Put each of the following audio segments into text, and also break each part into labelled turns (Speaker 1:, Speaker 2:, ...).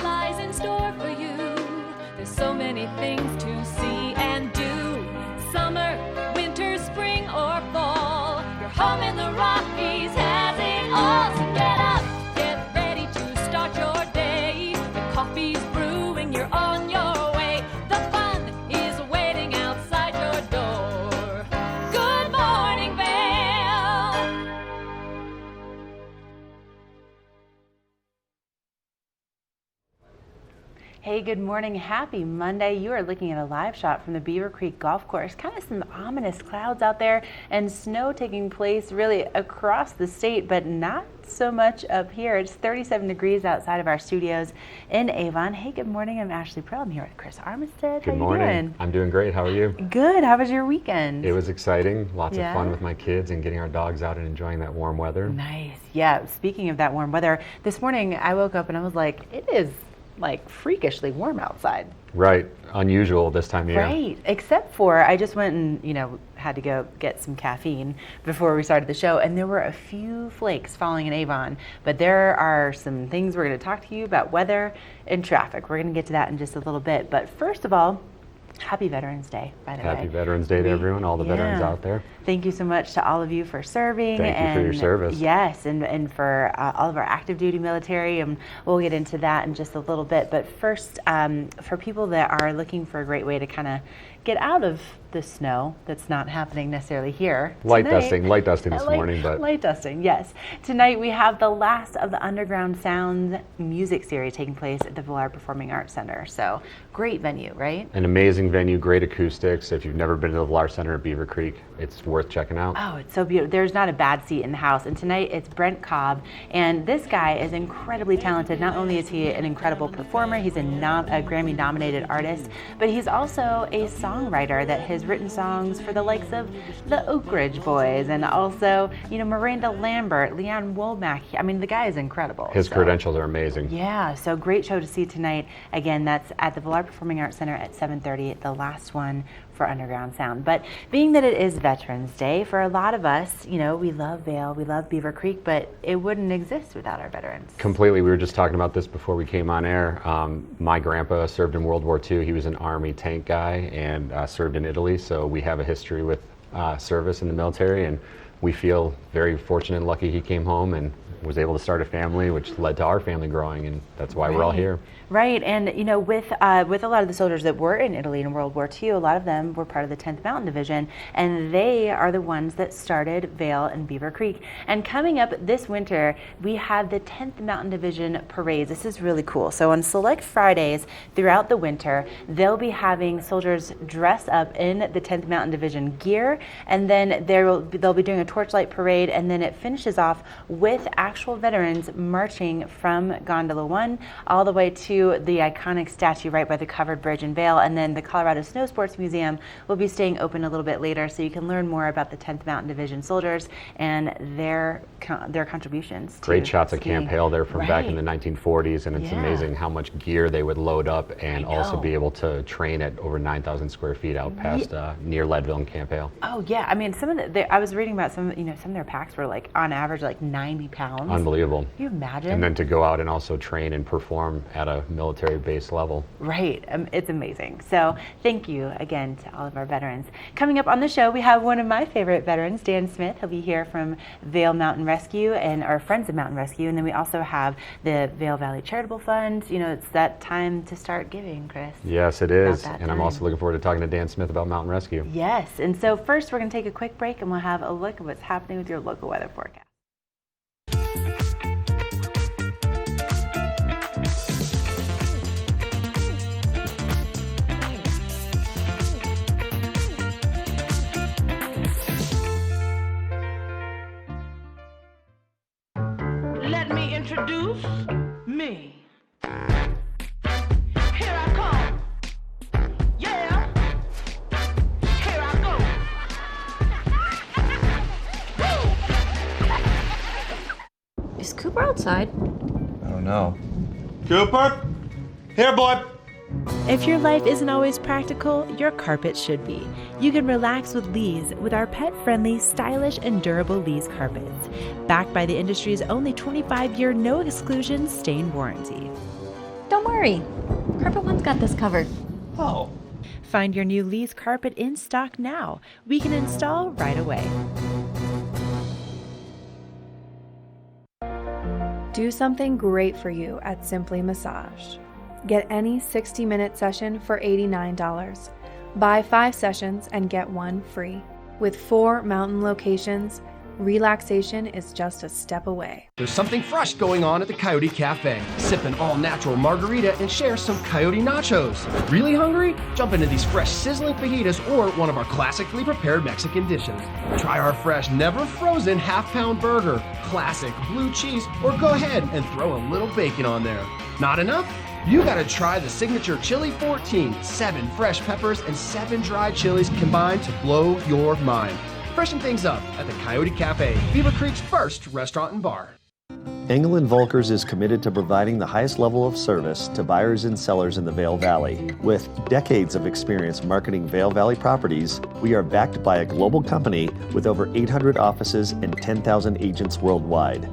Speaker 1: lies in store for you. There's so many things to see and do. Summer, winter, spring, or fall. Your home in the Rockies has it all. So get up, get ready to start your day. The coffee's brewing, you're on your way. The fun is waiting outside your door. Good morning, Vale.
Speaker 2: Hey, good morning. Happy Monday. You are looking at a live shot from the Beaver Creek Golf Course. Kind of some ominous clouds out there and snow taking place really across the state, but not so much up here. It's 37 degrees outside of our studios in Avon. Hey, good morning. I'm Ashley Prill. I'm here with Chris Armistead.
Speaker 3: Good
Speaker 2: How
Speaker 3: morning.
Speaker 2: You doing?
Speaker 3: I'm doing great. How are you?
Speaker 2: Good. How was your weekend?
Speaker 3: It was exciting. Lots
Speaker 2: Yeah?
Speaker 3: of fun with my kids and getting our dogs out and enjoying that warm weather.
Speaker 2: Nice. Yeah. Speaking of that warm weather, this morning I woke up and I was like, it is like freakishly warm outside.
Speaker 3: Right. Unusual this time of year.
Speaker 2: Right. Except for I just went and, had to go get some caffeine before we started the show, and there were a few flakes falling in Avon. But there are some things we're going to talk to you about weather and traffic. We're going to get to that in just a little bit. But first of all, Happy Veterans Day, by the way.
Speaker 3: Happy Veterans Day to everyone, all the veterans out there.
Speaker 2: Thank you so much to all of you for serving.
Speaker 3: Thank you for your service.
Speaker 2: Yes, and for all of our active duty military, and we'll get into that in just a little bit. But first, for people that are looking for a great way to kind of get out of the snow that's not happening necessarily here.
Speaker 3: Light dusting this morning, but
Speaker 2: light dusting, yes. Tonight we have the last of the Underground Sound music series taking place at the Villar Performing Arts Center. So great venue, right?
Speaker 3: an amazing venue, great acoustics. If you've never been to the Villar Center at Beaver Creek, it's worth checking out.
Speaker 2: Oh, it's so beautiful. There's not a bad seat in the house. And tonight it's Brent Cobb, and this guy is incredibly talented. Not only is he an incredible performer, he's a Grammy-nominated artist, but he's also a songwriter that has written songs for the likes of the Oak Ridge Boys and also, Miranda Lambert, Leon Womack. I mean, the guy is incredible.
Speaker 3: His credentials are amazing.
Speaker 2: Yeah, so great show to see tonight. Again, that's at the Villar Performing Arts Center at 7:30, the last one for Underground Sound. But being that it is Veterans Day, for a lot of us, we love Vail, we love Beaver Creek, but it wouldn't exist without our veterans.
Speaker 3: Completely. We were just talking about this before we came on air. My grandpa served in World War II. He was an Army tank guy and served in Italy, so we have a history with service in the military, and we feel very fortunate and lucky he came home and was able to start a family, which led to our family growing, and that's why we're all here.
Speaker 2: Right, and with a lot of the soldiers that were in Italy in World War II, a lot of them were part of the 10th Mountain Division, and they are the ones that started Vail and Beaver Creek. And coming up this winter, we have the 10th Mountain Division parades. This is really cool. So on select Fridays throughout the winter, they'll be having soldiers dress up in the 10th Mountain Division gear, and then they'll be doing a torchlight parade, and then it finishes off with actual veterans marching from Gondola 1 all the way to the iconic statue right by the covered bridge in Vail. And then the Colorado Snow Sports Museum will be staying open a little bit later, so you can learn more about the 10th Mountain Division soldiers and their contributions.
Speaker 3: Great shots at Camp Hale there from back in the 1940s, and it's amazing how much gear they would load up and also be able to train at over 9,000 square feet out past near Leadville and Camp Hale.
Speaker 2: Oh yeah, I mean I was reading about some of their packs were like on average like 90 pounds.
Speaker 3: Unbelievable.
Speaker 2: Can you imagine?
Speaker 3: And then to go out and also train and perform at a military base level.
Speaker 2: Right, it's amazing. So thank you again to all of our veterans. Coming up on the show, we have one of my favorite veterans, Dan Smith. He'll be here from Vail Mountain Rescue and our Friends of Mountain Rescue. And then we also have the Vail Valley Charitable Fund. It's that time to start giving, Chris.
Speaker 3: Yes, it is. And I'm also looking forward to talking to Dan Smith about Mountain Rescue.
Speaker 2: Yes, and so first we're going to take a quick break and we'll have a look at what's happening with your local weather forecast.
Speaker 4: Let me introduce me. Here I come. Yeah. Here I go.
Speaker 5: Is Cooper outside?
Speaker 6: I don't know. Cooper? Here, boy.
Speaker 7: If your life isn't always practical, your carpet should be. You can relax with Lee's with our pet-friendly, stylish, and durable Lee's carpets. Backed by the industry's only 25-year no-exclusion stain warranty.
Speaker 1: Don't worry. Carpet One's got this covered.
Speaker 6: Oh.
Speaker 7: Find your new Lee's carpet in stock now. We can install right away.
Speaker 5: Do something great for you at Simply Massage. Get any 60-minute session for $89. Buy 5 sessions and get 1 free. With 4 mountain locations, relaxation is just a step away.
Speaker 8: There's something fresh going on at the Coyote Cafe. Sip an all-natural margarita and share some Coyote nachos. Really hungry? Jump into these fresh sizzling fajitas or one of our classically prepared Mexican dishes. Try our fresh, never frozen half-pound burger, classic blue cheese, or go ahead and throw a little bacon on there. Not enough? You gotta try the signature Chili 14, 7 fresh peppers and 7 dried chilies combined to blow your mind. Freshen things up at the Coyote Cafe, Beaver Creek's first restaurant and bar.
Speaker 9: Engel & Volkers is committed to providing the highest level of service to buyers and sellers in the Vail Valley. With decades of experience marketing Vail Valley properties, we are backed by a global company with over 800 offices and 10,000 agents worldwide.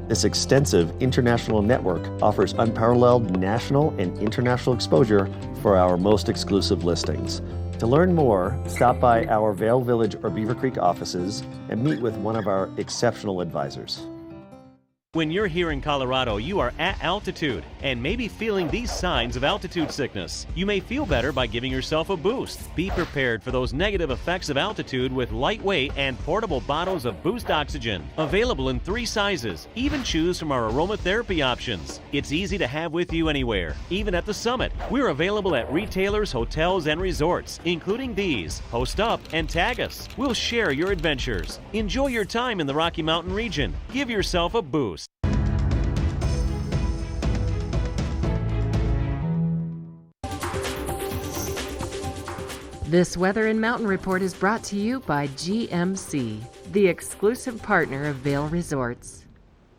Speaker 9: This extensive international network offers unparalleled national and international exposure for our most exclusive listings. To learn more, stop by our Vail Village or Beaver Creek offices and meet with one of our exceptional advisors.
Speaker 10: When you're here in Colorado, you are at altitude and may be feeling these signs of altitude sickness. You may feel better by giving yourself a boost. Be prepared for those negative effects of altitude with lightweight and portable bottles of Boost Oxygen. Available in 3 sizes. Even choose from our aromatherapy options. It's easy to have with you anywhere, even at the summit. We're available at retailers, hotels, and resorts, including these. Post up and tag us. We'll share your adventures. Enjoy your time in the Rocky Mountain region. Give yourself a boost.
Speaker 11: This Weather and Mountain Report is brought to you by GMC, the exclusive partner of Vail Resorts.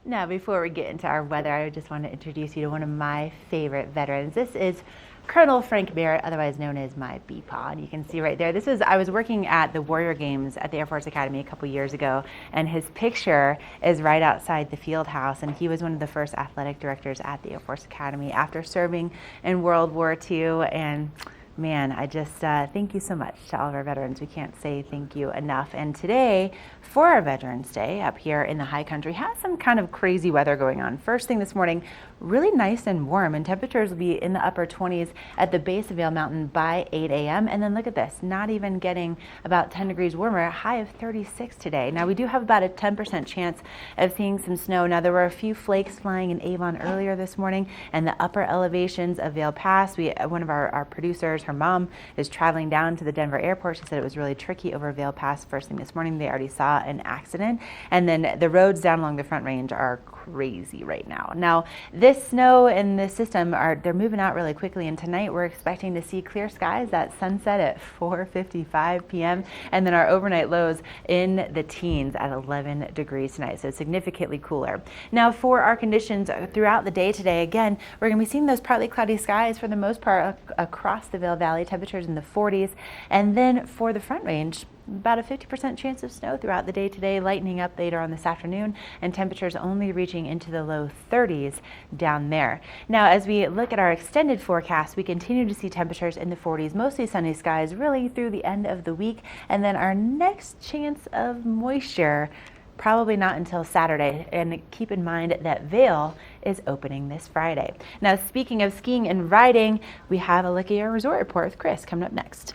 Speaker 2: Now, before we get into our weather, I just want to introduce you to one of my favorite veterans. This is Colonel Frank Barrett, otherwise known as my BPAW. And you can see right there, I was working at the Warrior Games at the Air Force Academy a couple years ago, and his picture is right outside the field house, and he was one of the first athletic directors at the Air Force Academy after serving in World War II. And man, I just thank you so much to all of our veterans. We can't say thank you enough. And today, for our Veterans Day up here in the high country, has some kind of crazy weather going on. First thing this morning, really nice and warm, and temperatures will be in the upper 20s at the base of Vail Mountain by 8 a.m. And then look at this, not even getting about 10 degrees warmer, a high of 36 today. Now we do have about a 10% chance of seeing some snow. Now there were a few flakes flying in Avon earlier this morning, and the upper elevations of Vail Pass, one of our producers, her mom is traveling down to the Denver airport. She said it was really tricky over Vail Pass first thing this morning. They already saw an accident. And then the roads down along the Front Range are crazy right now. Now, this snow and the system they're moving out really quickly, and tonight we're expecting to see clear skies at sunset at 4:55 p.m. and then our overnight lows in the teens at 11 degrees tonight, so significantly cooler. Now, for our conditions throughout the day today, again, we're going to be seeing those partly cloudy skies for the most part across the Vail Valley, temperatures in the 40s, and then for the Front Range, about a 50% chance of snow throughout the day today, lightening up later on this afternoon, and temperatures only reaching into the low 30s down there. Now, as we look at our extended forecast, we continue to see temperatures in the 40s, mostly sunny skies really through the end of the week, and then our next chance of moisture probably not until Saturday. And keep in mind that Vail is opening this Friday. Now, speaking of skiing and riding, we have a look at your resort report with Chris coming up next.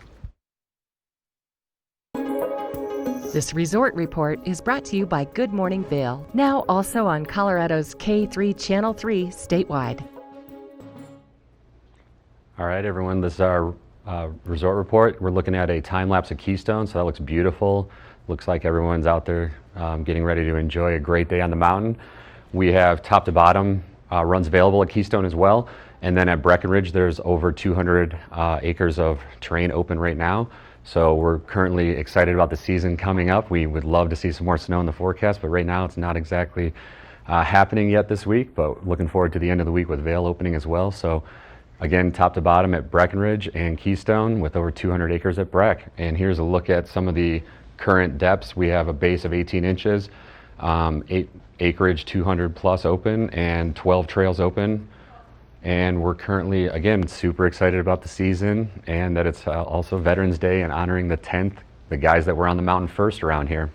Speaker 11: This resort report is brought to you by Good Morning Vail, now also on Colorado's K3 Channel 3 statewide.
Speaker 3: All right, everyone, this is our resort report. We're looking at a time lapse of Keystone, so that looks beautiful. Looks like everyone's out there getting ready to enjoy a great day on the mountain. We have top to bottom runs available at Keystone as well. And then at Breckenridge, there's over 200 acres of terrain open right now. So we're currently excited about the season coming up. We would love to see some more snow in the forecast, but right now it's not exactly happening yet this week, but looking forward to the end of the week with Vail opening as well. So again, top to bottom at Breckenridge and Keystone with over 200 acres at Breck. And here's a look at some of the current depths. We have a base of 18 inches, 8 acreage 200 plus open, and 12 trails open. And we're currently, again, super excited about the season and that it's also Veterans Day and honoring the 10th, the guys that were on the mountain first around here.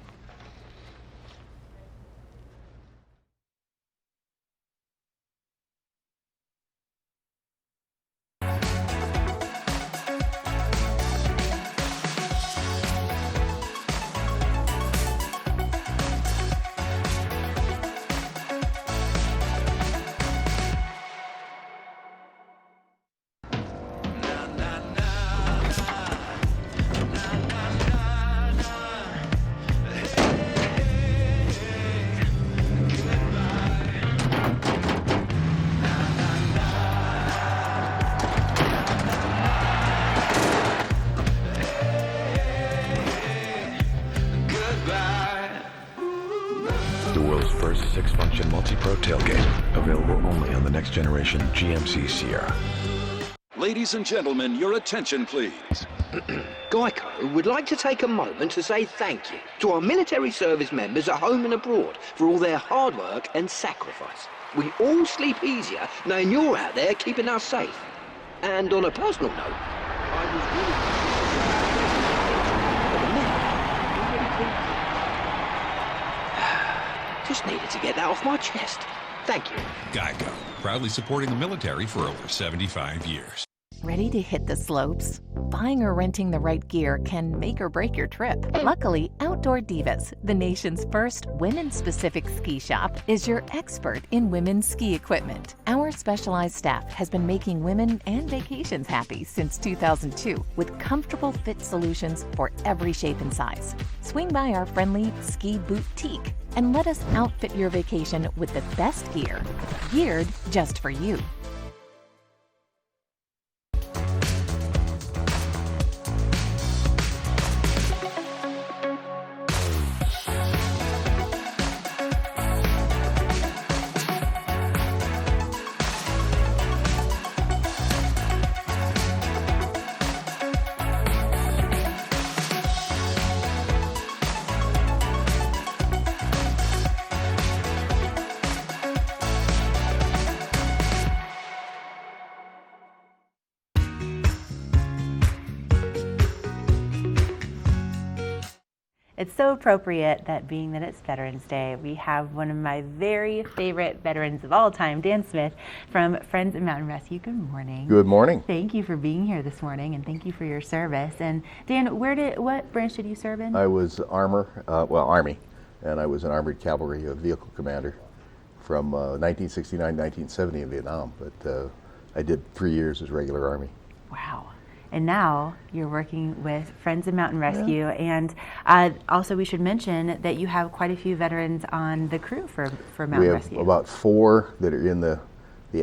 Speaker 12: The world's first 6-function multi-pro tailgate, available only on the next generation GMC Sierra.
Speaker 13: Ladies and gentlemen, your attention please.
Speaker 14: Geico would like to take a moment to say thank you to our military service members at home and abroad for all their hard work and sacrifice. We all sleep easier knowing you're out there keeping us safe. And on a personal note, I was really just needed to get that off my chest. Thank you.
Speaker 15: Geico, proudly supporting the military for over 75 years.
Speaker 11: Ready to hit the slopes? Buying or renting the right gear can make or break your trip. Luckily, Outdoor Divas, the nation's first women-specific ski shop, is your expert in women's ski equipment. Our specialized staff has been making women and vacations happy since 2002 with comfortable fit solutions for every shape and size. Swing by our friendly ski boutique and let us outfit your vacation with the best gear, geared just for you.
Speaker 2: It's so appropriate that being that it's Veterans Day, we have one of my very favorite veterans of all time, Dan Smith from Friends of Mountain Rescue. Good morning.
Speaker 16: Good morning.
Speaker 2: Thank you for being here this morning, and thank you for your service. And Dan, what branch did you serve in?
Speaker 16: I was Army, and I was an Armored Cavalry Vehicle Commander from 1969 1970 in Vietnam, but I did 3 years as regular Army.
Speaker 2: Wow. And now you're working with Friends of Mountain Rescue, and also we should mention that you have quite a few veterans on the crew for Mountain Rescue.
Speaker 16: We have about 4 that are in the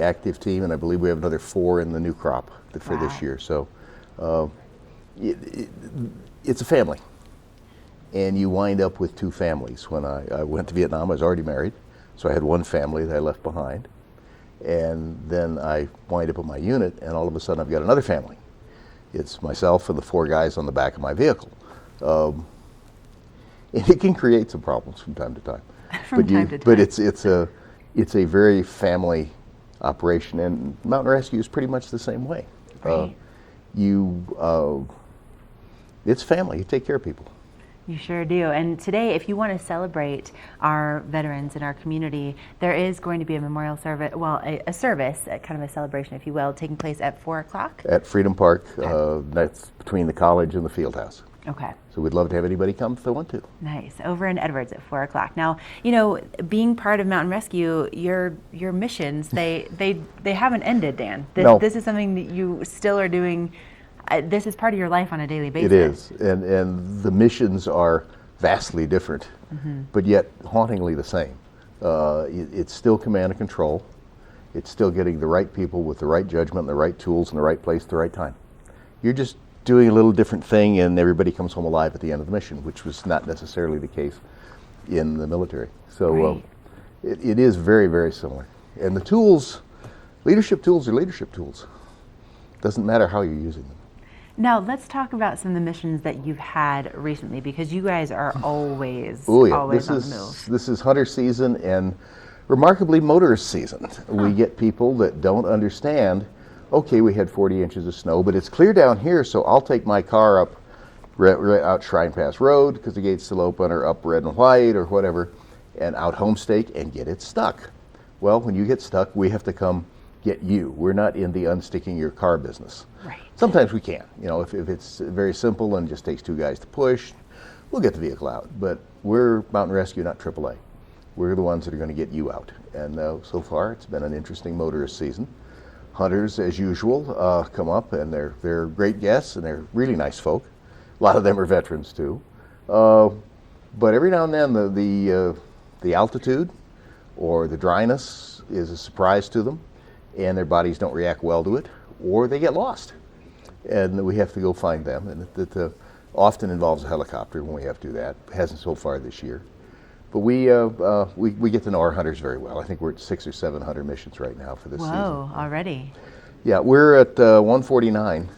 Speaker 16: active team, and I believe we have another 4 in the new crop for this year. So it's a family, and you wind up with 2 families. When I went to Vietnam, I was already married, so I had 1 family that I left behind, and then I wind up with my unit, and all of a sudden I've got another family. It's myself and the 4 guys on the back of my vehicle. And it can create some problems from time to time. But it's a very family operation, and Mountain Rescue is pretty much the same way.
Speaker 2: Right.
Speaker 16: It's family. You take care of people.
Speaker 2: You sure do. And today, if you want to celebrate our veterans in our community, there is going to be a memorial service, a service, kind of a celebration, if you will, taking place at 4 o'clock?
Speaker 16: At Freedom Park. That's between the college and the field house.
Speaker 2: Okay.
Speaker 16: So we'd love to have anybody come if they want to.
Speaker 2: Nice. Over in Edwards at 4 o'clock. Now, you know, being part of Mountain Rescue, your missions, they haven't ended, Dan. This is something that you still are doing. This is part of your life on a daily basis.
Speaker 16: It is, and the missions are vastly different, but yet hauntingly the same. It's still command and control. It's still getting the right people with the right judgment, the right tools, in the right place at the right time. You're just doing a little different thing, and everybody comes home alive at the end of the mission, which was not necessarily the case in the military. So it is very, very similar. And the tools, leadership tools are leadership tools. Doesn't matter how you're using them.
Speaker 2: Now, let's talk about some of the missions that you've had recently, because you guys are always on the move.
Speaker 16: This is hunter season, and remarkably motorist season. We get people that don't understand, okay, we had 40 inches of snow, but it's clear down here, so I'll take my car up out Shrine Pass Road because the gate's still open, or up Red and White or whatever, and out Homestake and get it stuck. Well, when you get stuck, we have to come get you. We're not in the unsticking your car business.
Speaker 2: Right.
Speaker 16: Sometimes we can. You know, if it's very simple and just takes 2 guys to push, we'll get the vehicle out. But we're Mountain Rescue, not AAA. We're the ones that are going to get you out. And so far, it's been an interesting motorist season. Hunters, as usual, come up, and they're great guests, and they're really nice folk. A lot of them are veterans too. But every now and then, the altitude or the dryness is a surprise to them, and their bodies don't react well to it, or they get lost, and we have to go find them. And it often involves a helicopter when we have to do that. It hasn't so far this year, but we get to know our hunters very well. I think we're at 600 or 700 missions right now for this season.
Speaker 2: Whoa, already?
Speaker 16: Yeah, we're at 149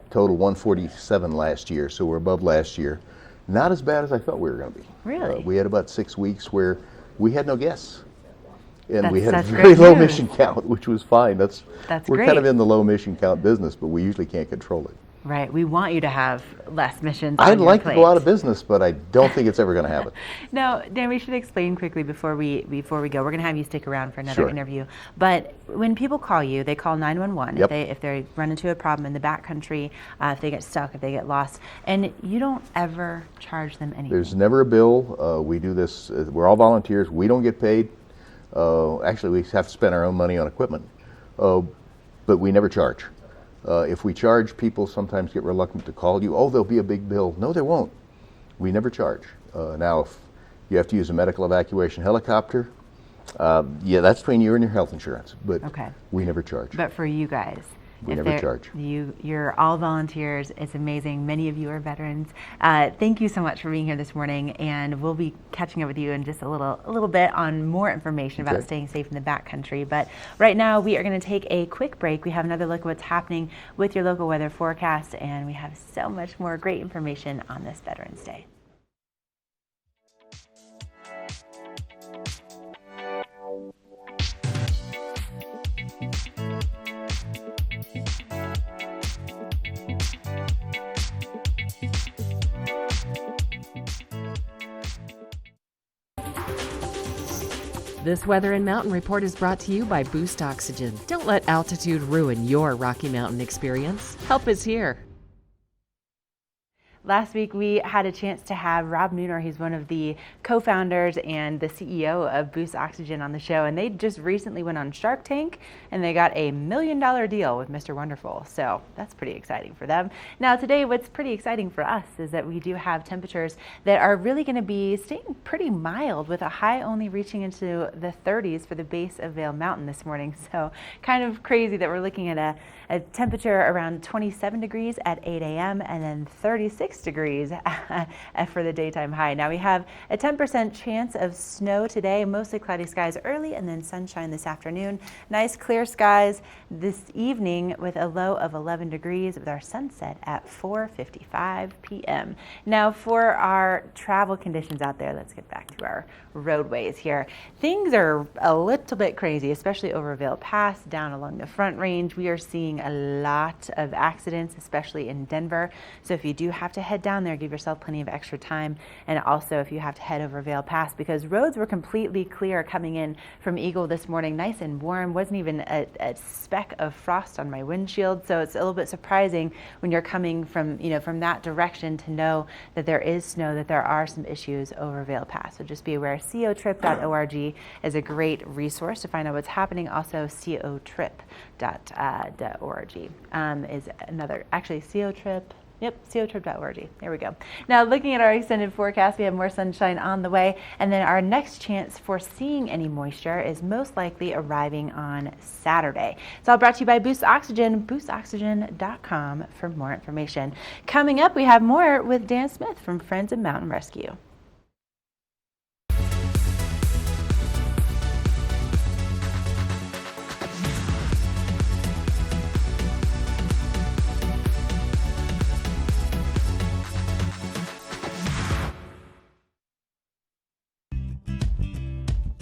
Speaker 16: total, 147 last year, so we're above last year. Not as bad as I thought we were going to be.
Speaker 2: Really?
Speaker 16: We had about 6 weeks where we had no guests. And we had a
Speaker 2: That's
Speaker 16: very low
Speaker 2: news.
Speaker 16: mission count, which was fine. We're
Speaker 2: great.
Speaker 16: kind of in the low mission count business, but we usually can't control it.
Speaker 2: Right. We want you to have less missions.
Speaker 16: I'd
Speaker 2: on your
Speaker 16: like to
Speaker 2: plate.
Speaker 16: go out of business, but I don't think it's ever going to happen.
Speaker 2: Now, Dan, we should explain quickly before we go. We're going to have you stick around for another
Speaker 16: Sure.
Speaker 2: interview. But when people call you, they call 911
Speaker 16: Yep.
Speaker 2: if they run into a problem in the backcountry, if they get stuck, if they get lost, and you don't ever charge them anything.
Speaker 16: There's never a bill. We do this. We're all volunteers. We don't get paid. Actually, we have to spend our own money on equipment, but we never charge. If we charge, people sometimes get reluctant to call you. Oh, there'll be a big bill. No, there won't. We never charge. Now, if you have to use a medical evacuation helicopter, yeah, that's between you and your health insurance, but
Speaker 2: Okay.
Speaker 16: we never charge.
Speaker 2: But for you guys,
Speaker 16: We
Speaker 2: if
Speaker 16: never
Speaker 2: they're-
Speaker 16: charge.
Speaker 2: You're all volunteers. It's amazing. Many of you are veterans. Thank you so much for being here this morning, and we'll be catching up with you in just a little bit on more information about
Speaker 16: Okay.
Speaker 2: staying safe in the backcountry. But right now, we are going to take a quick break. We have another look at what's happening with your local weather forecast, and we have so much more great information on this Veterans Day.
Speaker 17: This Weather and Mountain Report is brought to you by Boost Oxygen. Don't let altitude ruin your Rocky Mountain experience. Help is here.
Speaker 2: Last week, we had a chance to have Rob Nooner. He's one of the co-founders and the CEO of Boost Oxygen on the show. And they just recently went on Shark Tank and they got $1 million deal with Mr. Wonderful. So that's pretty exciting for them. Now today, what's pretty exciting for us is that we do have temperatures that are really going to be staying pretty mild, with a high only reaching into the 30s for the base of Vail Mountain this morning. So kind of crazy that we're looking at a temperature around 27 degrees at 8 a.m. and then 36 degrees for the daytime high. Now we have a 10% chance of snow today, mostly cloudy skies early and then sunshine this afternoon. Nice clear skies this evening with a low of 11 degrees with our sunset at 4:55 p.m. Now for our travel conditions out there, let's get back to our roadways here. Things are a little bit crazy, especially over Vail Pass, down along the Front Range. We are seeing a lot of accidents, especially in Denver. So if you do have to head down there, give yourself plenty of extra time. And also if you have to head over Vail Pass, because roads were completely clear coming in from Eagle this morning, nice and warm. Wasn't even a speck of frost on my windshield. So it's a little bit surprising when you're coming from, from that direction to know that there is snow, that there are some issues over Vail Pass. So just be aware. cotrip.org is a great resource to find out what's happening. Also, cotrip.org is another, actually, cotrip. Yep, cotrip.org. There we go. Now, looking at our extended forecast, we have more sunshine on the way, and then our next chance for seeing any moisture is most likely arriving on Saturday. It's all brought to you by Boost Oxygen, boostoxygen.com for more information. Coming up, we have more with Dan Smith from Friends of Mountain Rescue.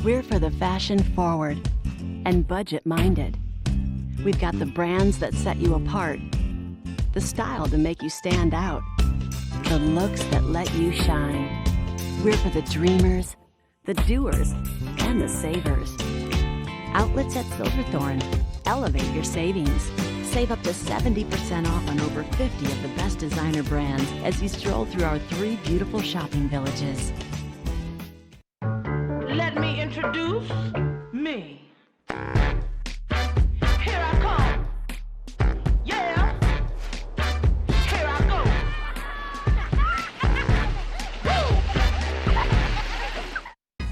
Speaker 18: We're for the fashion forward and budget minded. We've got the brands that set you apart, the style to make you stand out, the looks that let you shine. We're for the dreamers, the doers, and the savers. Outlets at Silverthorne. Elevate your savings. Save up to 70% off on over 50 of the best designer brands as you stroll through our 3 beautiful shopping villages.
Speaker 4: Let me introduce me. Here I come. Yeah. Here I go.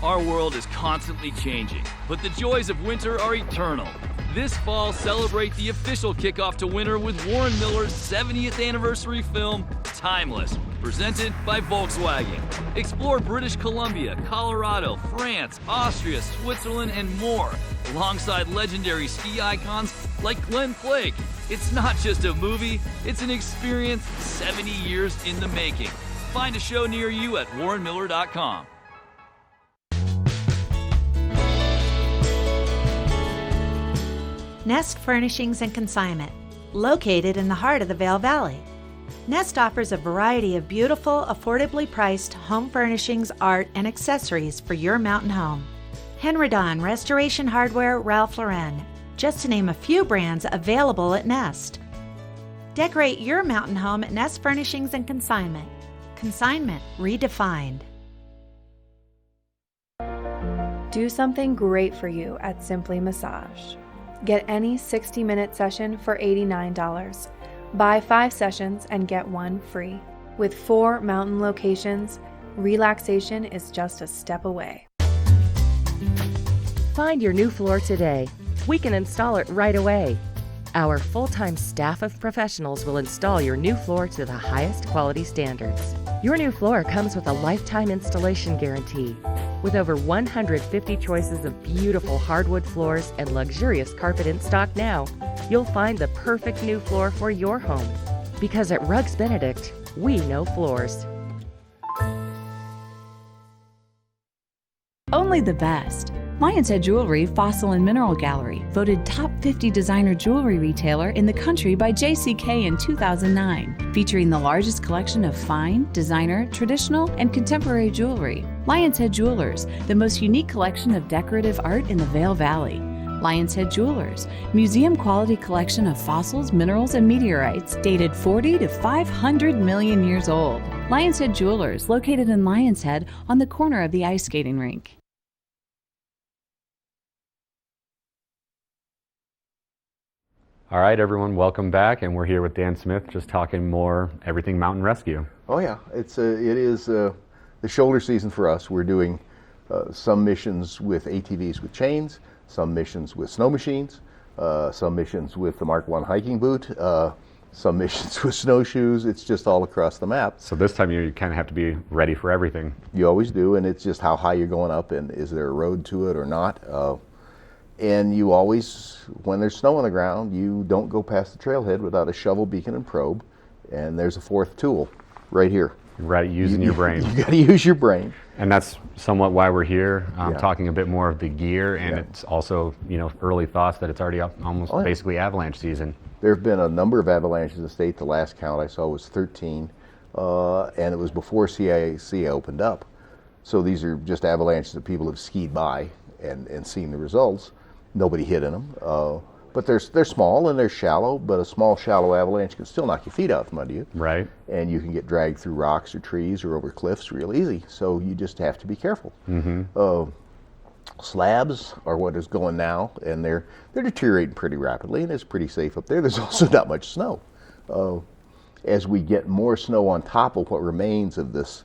Speaker 19: Our world is constantly changing, but the joys of winter are eternal. This fall, celebrate the official kickoff to winter with Warren Miller's 70th anniversary film, Timeless, presented by Volkswagen. Explore British Columbia, Colorado, France, Austria, Switzerland, and more, alongside legendary ski icons like Glenn Flake. It's not just a movie, it's an experience 70 years in the making. Find a show near you at warrenmiller.com.
Speaker 20: Nest Furnishings and Consignment, located in the heart of the Vail Valley. Nest offers a variety of beautiful, affordably priced home furnishings, art, and accessories for your mountain home. Henredon, Restoration Hardware, Ralph Lauren, just to name a few brands available at Nest. Decorate your mountain home at Nest Furnishings and Consignment. Consignment redefined.
Speaker 5: Do something great for you at Simply Massage. Get any 60-minute session for $89. Buy 5 sessions and get 1 free. With 4 mountain locations, relaxation is just a step away.
Speaker 17: Find your new floor today. We can install it right away. Our full-time staff of professionals will install your new floor to the highest quality standards. Your new floor comes with a lifetime installation guarantee. With over 150 choices of beautiful hardwood floors and luxurious carpet in stock now, you'll find the perfect new floor for your home. Because at Rugs Benedict, we know floors.
Speaker 21: Only the best. Lion's Head Jewelry Fossil and Mineral Gallery, voted top 50 designer jewelry retailer in the country by JCK in 2009, featuring the largest collection of fine, designer, traditional, and contemporary jewelry. Lion's Head Jewelers, the most unique collection of decorative art in the Vail Valley. Lion's Head Jewelers, museum quality collection of fossils, minerals, and meteorites dated 40 to 500 million years old. Lion's Head Jewelers, located in Lion's Head on the corner of the ice skating rink.
Speaker 3: All right, everyone, welcome back, and we're here with Dan Smith, just talking more everything mountain rescue.
Speaker 16: Oh yeah, it is the shoulder season for us. We're doing some missions with ATVs with chains, some missions with snow machines, some missions with the Mark I hiking boot, some missions with snowshoes. It's just all across the map.
Speaker 3: So this time of year, you kind of have to be ready for everything.
Speaker 16: You always do, and it's just how high you're going up, and is there a road to it or not. And you always, when there's snow on the ground, you don't go past the trailhead without a shovel, beacon, and probe. And there's a 4th tool right here.
Speaker 3: Right, using your brain.
Speaker 16: You got to use your brain.
Speaker 3: And that's somewhat why we're here, talking a bit more of the gear, and it's also, early thoughts that it's already up almost basically avalanche season.
Speaker 16: There have been a number of avalanches in the state. The last count I saw was 13, and it was before CIAC opened up. So these are just avalanches that people have skied by and seen the results. Nobody hit in them, but they're small and they're shallow, but a small shallow avalanche can still knock your feet out from under you.
Speaker 3: Right.
Speaker 16: And you can get dragged through rocks or trees or over cliffs real easy, so you just have to be careful.
Speaker 3: Mm-hmm.
Speaker 16: Slabs are what is going now, and they're deteriorating pretty rapidly, and it's pretty safe up there. There's also not much snow. As we get more snow on top of what remains of this,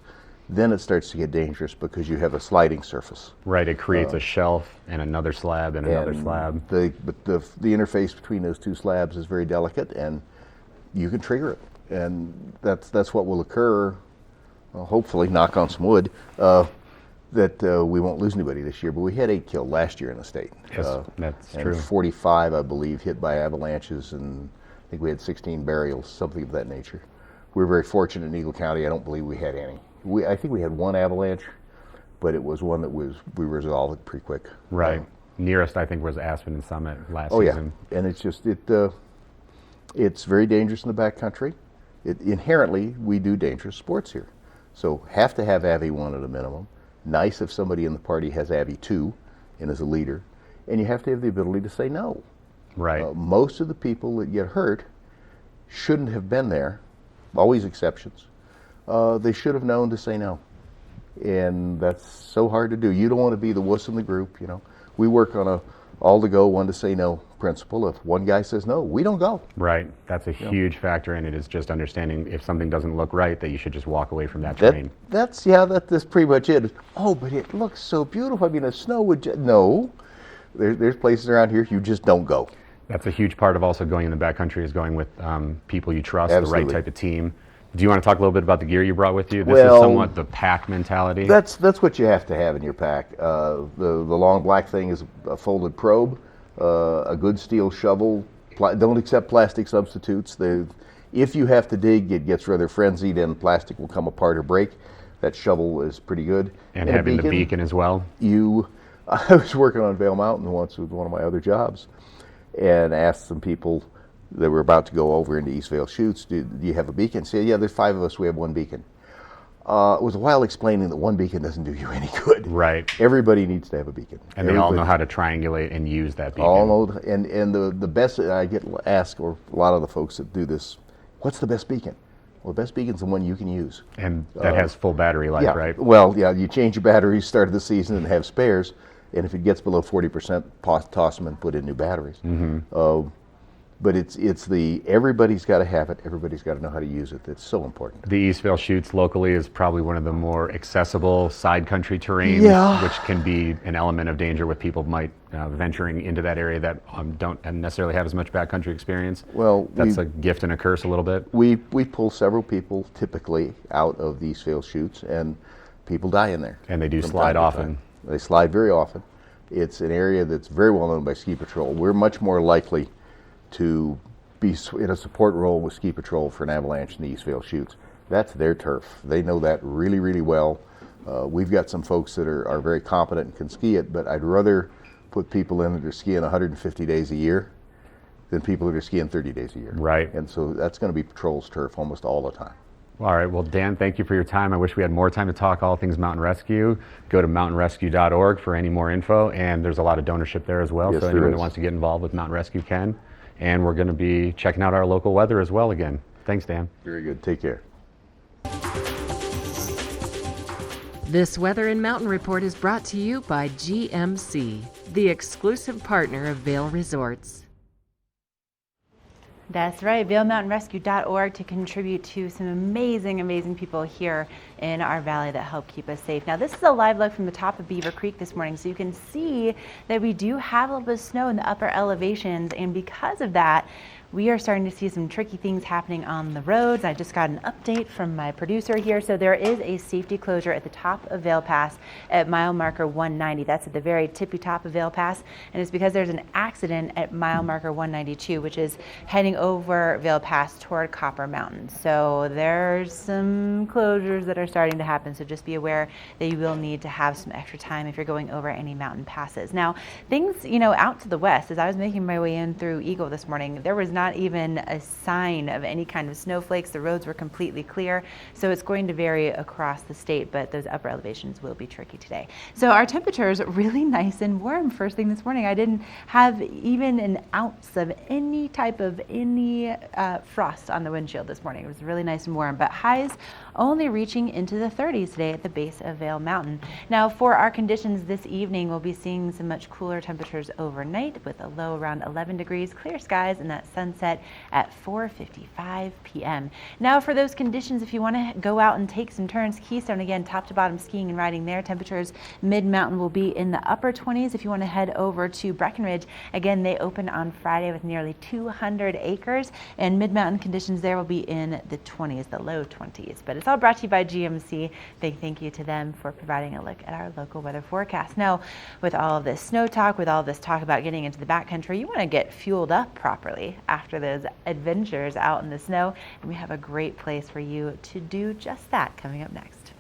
Speaker 16: then it starts to get dangerous because you have a sliding surface.
Speaker 3: Right, it creates a shelf and another slab and another slab.
Speaker 16: But the interface between those 2 slabs is very delicate, and you can trigger it. And that's what will occur, hopefully, knock on some wood, that we won't lose anybody this year. But we had 8 killed last year in the state.
Speaker 3: Yes, that's
Speaker 16: and
Speaker 3: true.
Speaker 16: 45, I believe, hit by avalanches, and I think we had 16 burials, something of that nature. We were very fortunate in Eagle County. I don't believe we had any. I think we had 1 avalanche but it was one that we resolved it pretty quick.
Speaker 3: Right. Nearest, I think, was Aspen and Summit last
Speaker 16: Oh yeah,
Speaker 3: season.
Speaker 16: and it's just it's very dangerous in the backcountry. Inherently, we do dangerous sports here, so have to have AVI 1 at a minimum. Nice if somebody in the party has AVI 2 and is a leader, and you have to have the ability to say no.
Speaker 3: Right.
Speaker 16: Most of the people that get hurt shouldn't have been there. Always exceptions. They should have known to say no, and that's so hard to do. You don't want to be the wuss in the group, you know. We work on a all to go, one to say no principle. If one guy says no, we don't go.
Speaker 3: Right. That's a huge factor in it, is just understanding if something doesn't look right, that you should just walk away from that train.
Speaker 16: That's pretty much it. Oh, but it looks so beautiful. I mean, the snow would no. There's places around here you just don't go.
Speaker 3: That's a huge part of also going in the backcountry, is going with people you trust,
Speaker 16: Absolutely.
Speaker 3: the right type of team. Do you want to talk a little bit about the gear you brought with you? This
Speaker 16: Well,
Speaker 3: is somewhat the pack mentality.
Speaker 16: That's what you have to have in your pack. The long black thing is a folded probe, a good steel shovel. Don't accept plastic substitutes. If you have to dig, it gets rather frenzied and plastic will come apart or break. That shovel is pretty good.
Speaker 3: And having the beacon as well.
Speaker 16: I was working on Vail Mountain once with one of my other jobs, and asked some people that were about to go over into East Vail Chutes, do you have a beacon? Say, yeah, there's 5 of us, we have 1 beacon. It was a while explaining that 1 beacon doesn't do you any good.
Speaker 3: Right.
Speaker 16: Everybody needs to have a beacon.
Speaker 3: And they all know how to triangulate and use that beacon.
Speaker 16: All know, and the best, I get asked, or a lot of the folks that do this, what's the best beacon? Well, the best beacon's the one you can use.
Speaker 3: And that has full battery life,
Speaker 16: yeah,
Speaker 3: right?
Speaker 16: Well, yeah, you change your batteries, start of the season, and have spares. And if it gets below 40%, toss them and put in new batteries.
Speaker 3: Mm-hmm.
Speaker 16: But everybody's got to have it. Everybody's got to know how to use it. It's so important.
Speaker 3: The East Vail Chutes locally is probably one of the more accessible side country terrains, which can be an element of danger with people venturing into that area that don't necessarily have as much backcountry experience.
Speaker 16: Well,
Speaker 3: that's a gift and a curse a little bit.
Speaker 16: We pull several people typically out of the East Vail Chutes, and people die in there.
Speaker 3: And they do slide often.
Speaker 16: They slide very often. It's an area that's very well known by Ski Patrol. We're much more likely to be in a support role with Ski Patrol for an avalanche in the East Vail Chutes. That's their turf. They know that really, really well. We've got some folks that are very competent and can ski it, but I'd rather put people in that are skiing 150 days a year than people that are skiing 30 days a year.
Speaker 3: Right.
Speaker 16: And so that's going to be Patrol's turf almost all the time.
Speaker 3: All right. Well, Dan, thank you for your time. I wish we had more time to talk all things mountain rescue. Go to mountainrescue.org for any more info, and there's a lot of donorship there as well.
Speaker 16: Yes,
Speaker 3: so
Speaker 16: there
Speaker 3: anyone
Speaker 16: is.
Speaker 3: that wants to get involved with Mountain Rescue can. And we're going to be checking out our local weather as well again. Thanks, Dan.
Speaker 16: Very good. Take care.
Speaker 17: This Weather and Mountain Report is brought to you by GMC, the exclusive partner of Vail Resorts.
Speaker 2: That's right, VailMountainRescue.org to contribute to some amazing, amazing people here in our valley that help keep us safe. Now, this is a live look from the top of Beaver Creek this morning, so you can see that we do have a little bit of snow in the upper elevations, and because of that, we are starting to see some tricky things happening on the roads. I just got an update from my producer here. So there is a safety closure at the top of Vail Pass at mile marker 190. That's at the very tippy top of Vail Pass. And it's because there's an accident at mile marker 192, which is heading over Vail Pass toward Copper Mountain. So there's some closures that are starting to happen. So just be aware that you will need to have some extra time if you're going over any mountain passes. Now, things, out to the west, as I was making my way in through Eagle this morning, there was not even a sign of any kind of snowflakes. The roads were completely clear, so it's going to vary across the state, but those upper elevations will be tricky today. So our temperatures really nice and warm first thing this morning. I didn't have even an ounce of any type of frost on the windshield this morning. It was really nice and warm, but highs only reaching into the 30s today at the base of Vail Mountain. Now for our conditions this evening, we'll be seeing some much cooler temperatures overnight with a low around 11 degrees, clear skies, and that sunset at 4:55 p.m. Now for those conditions, if you want to go out and take some turns, Keystone again, top to bottom skiing and riding there. Temperatures mid-mountain will be in the upper 20s. If you want to head over to Breckenridge, again, they open on Friday with nearly 200 acres, and mid-mountain conditions there will be in the 20s, the low 20s. But it's all brought to you by GMC. Big thank you to them for providing a look at our local weather forecast. Now, with all of this snow talk, with all this talk about getting into the backcountry, you want to get fueled up properly after those adventures out in the snow, and we have a great place for you to do just that coming up next.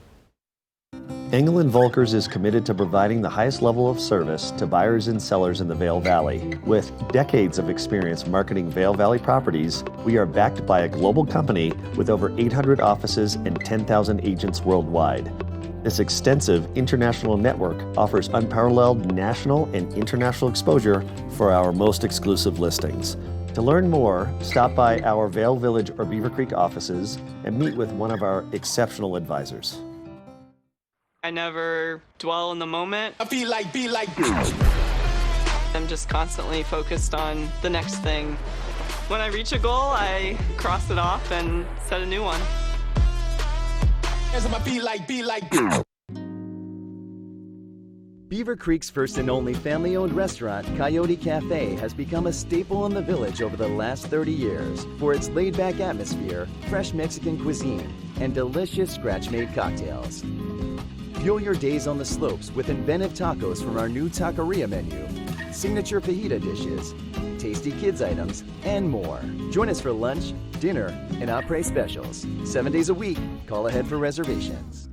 Speaker 9: Engel & Volkers is committed to providing the highest level of service to buyers and sellers in the Vail Valley. With decades of experience marketing Vail Valley properties, we are backed by a global company with over 800 offices and 10,000 agents worldwide. This extensive international network offers unparalleled national and international exposure for our most exclusive listings. To learn more, stop by our Vail Village or Beaver Creek offices and meet with one of our exceptional advisors.
Speaker 1: I never dwell in the moment. I feel like, I'm just constantly focused on the next thing. When I reach a goal, I cross it off and set a new one.
Speaker 22: Beaver Creek's first and only family-owned restaurant, Coyote Cafe, has become a staple in the village over the last 30 years for its laid-back atmosphere, fresh Mexican cuisine, and delicious scratch-made cocktails. Fuel your days on the slopes with inventive tacos from our new taqueria menu, signature fajita dishes, tasty kids items, and more. Join us for lunch, dinner, and après specials. 7 days a week. Call ahead for reservations.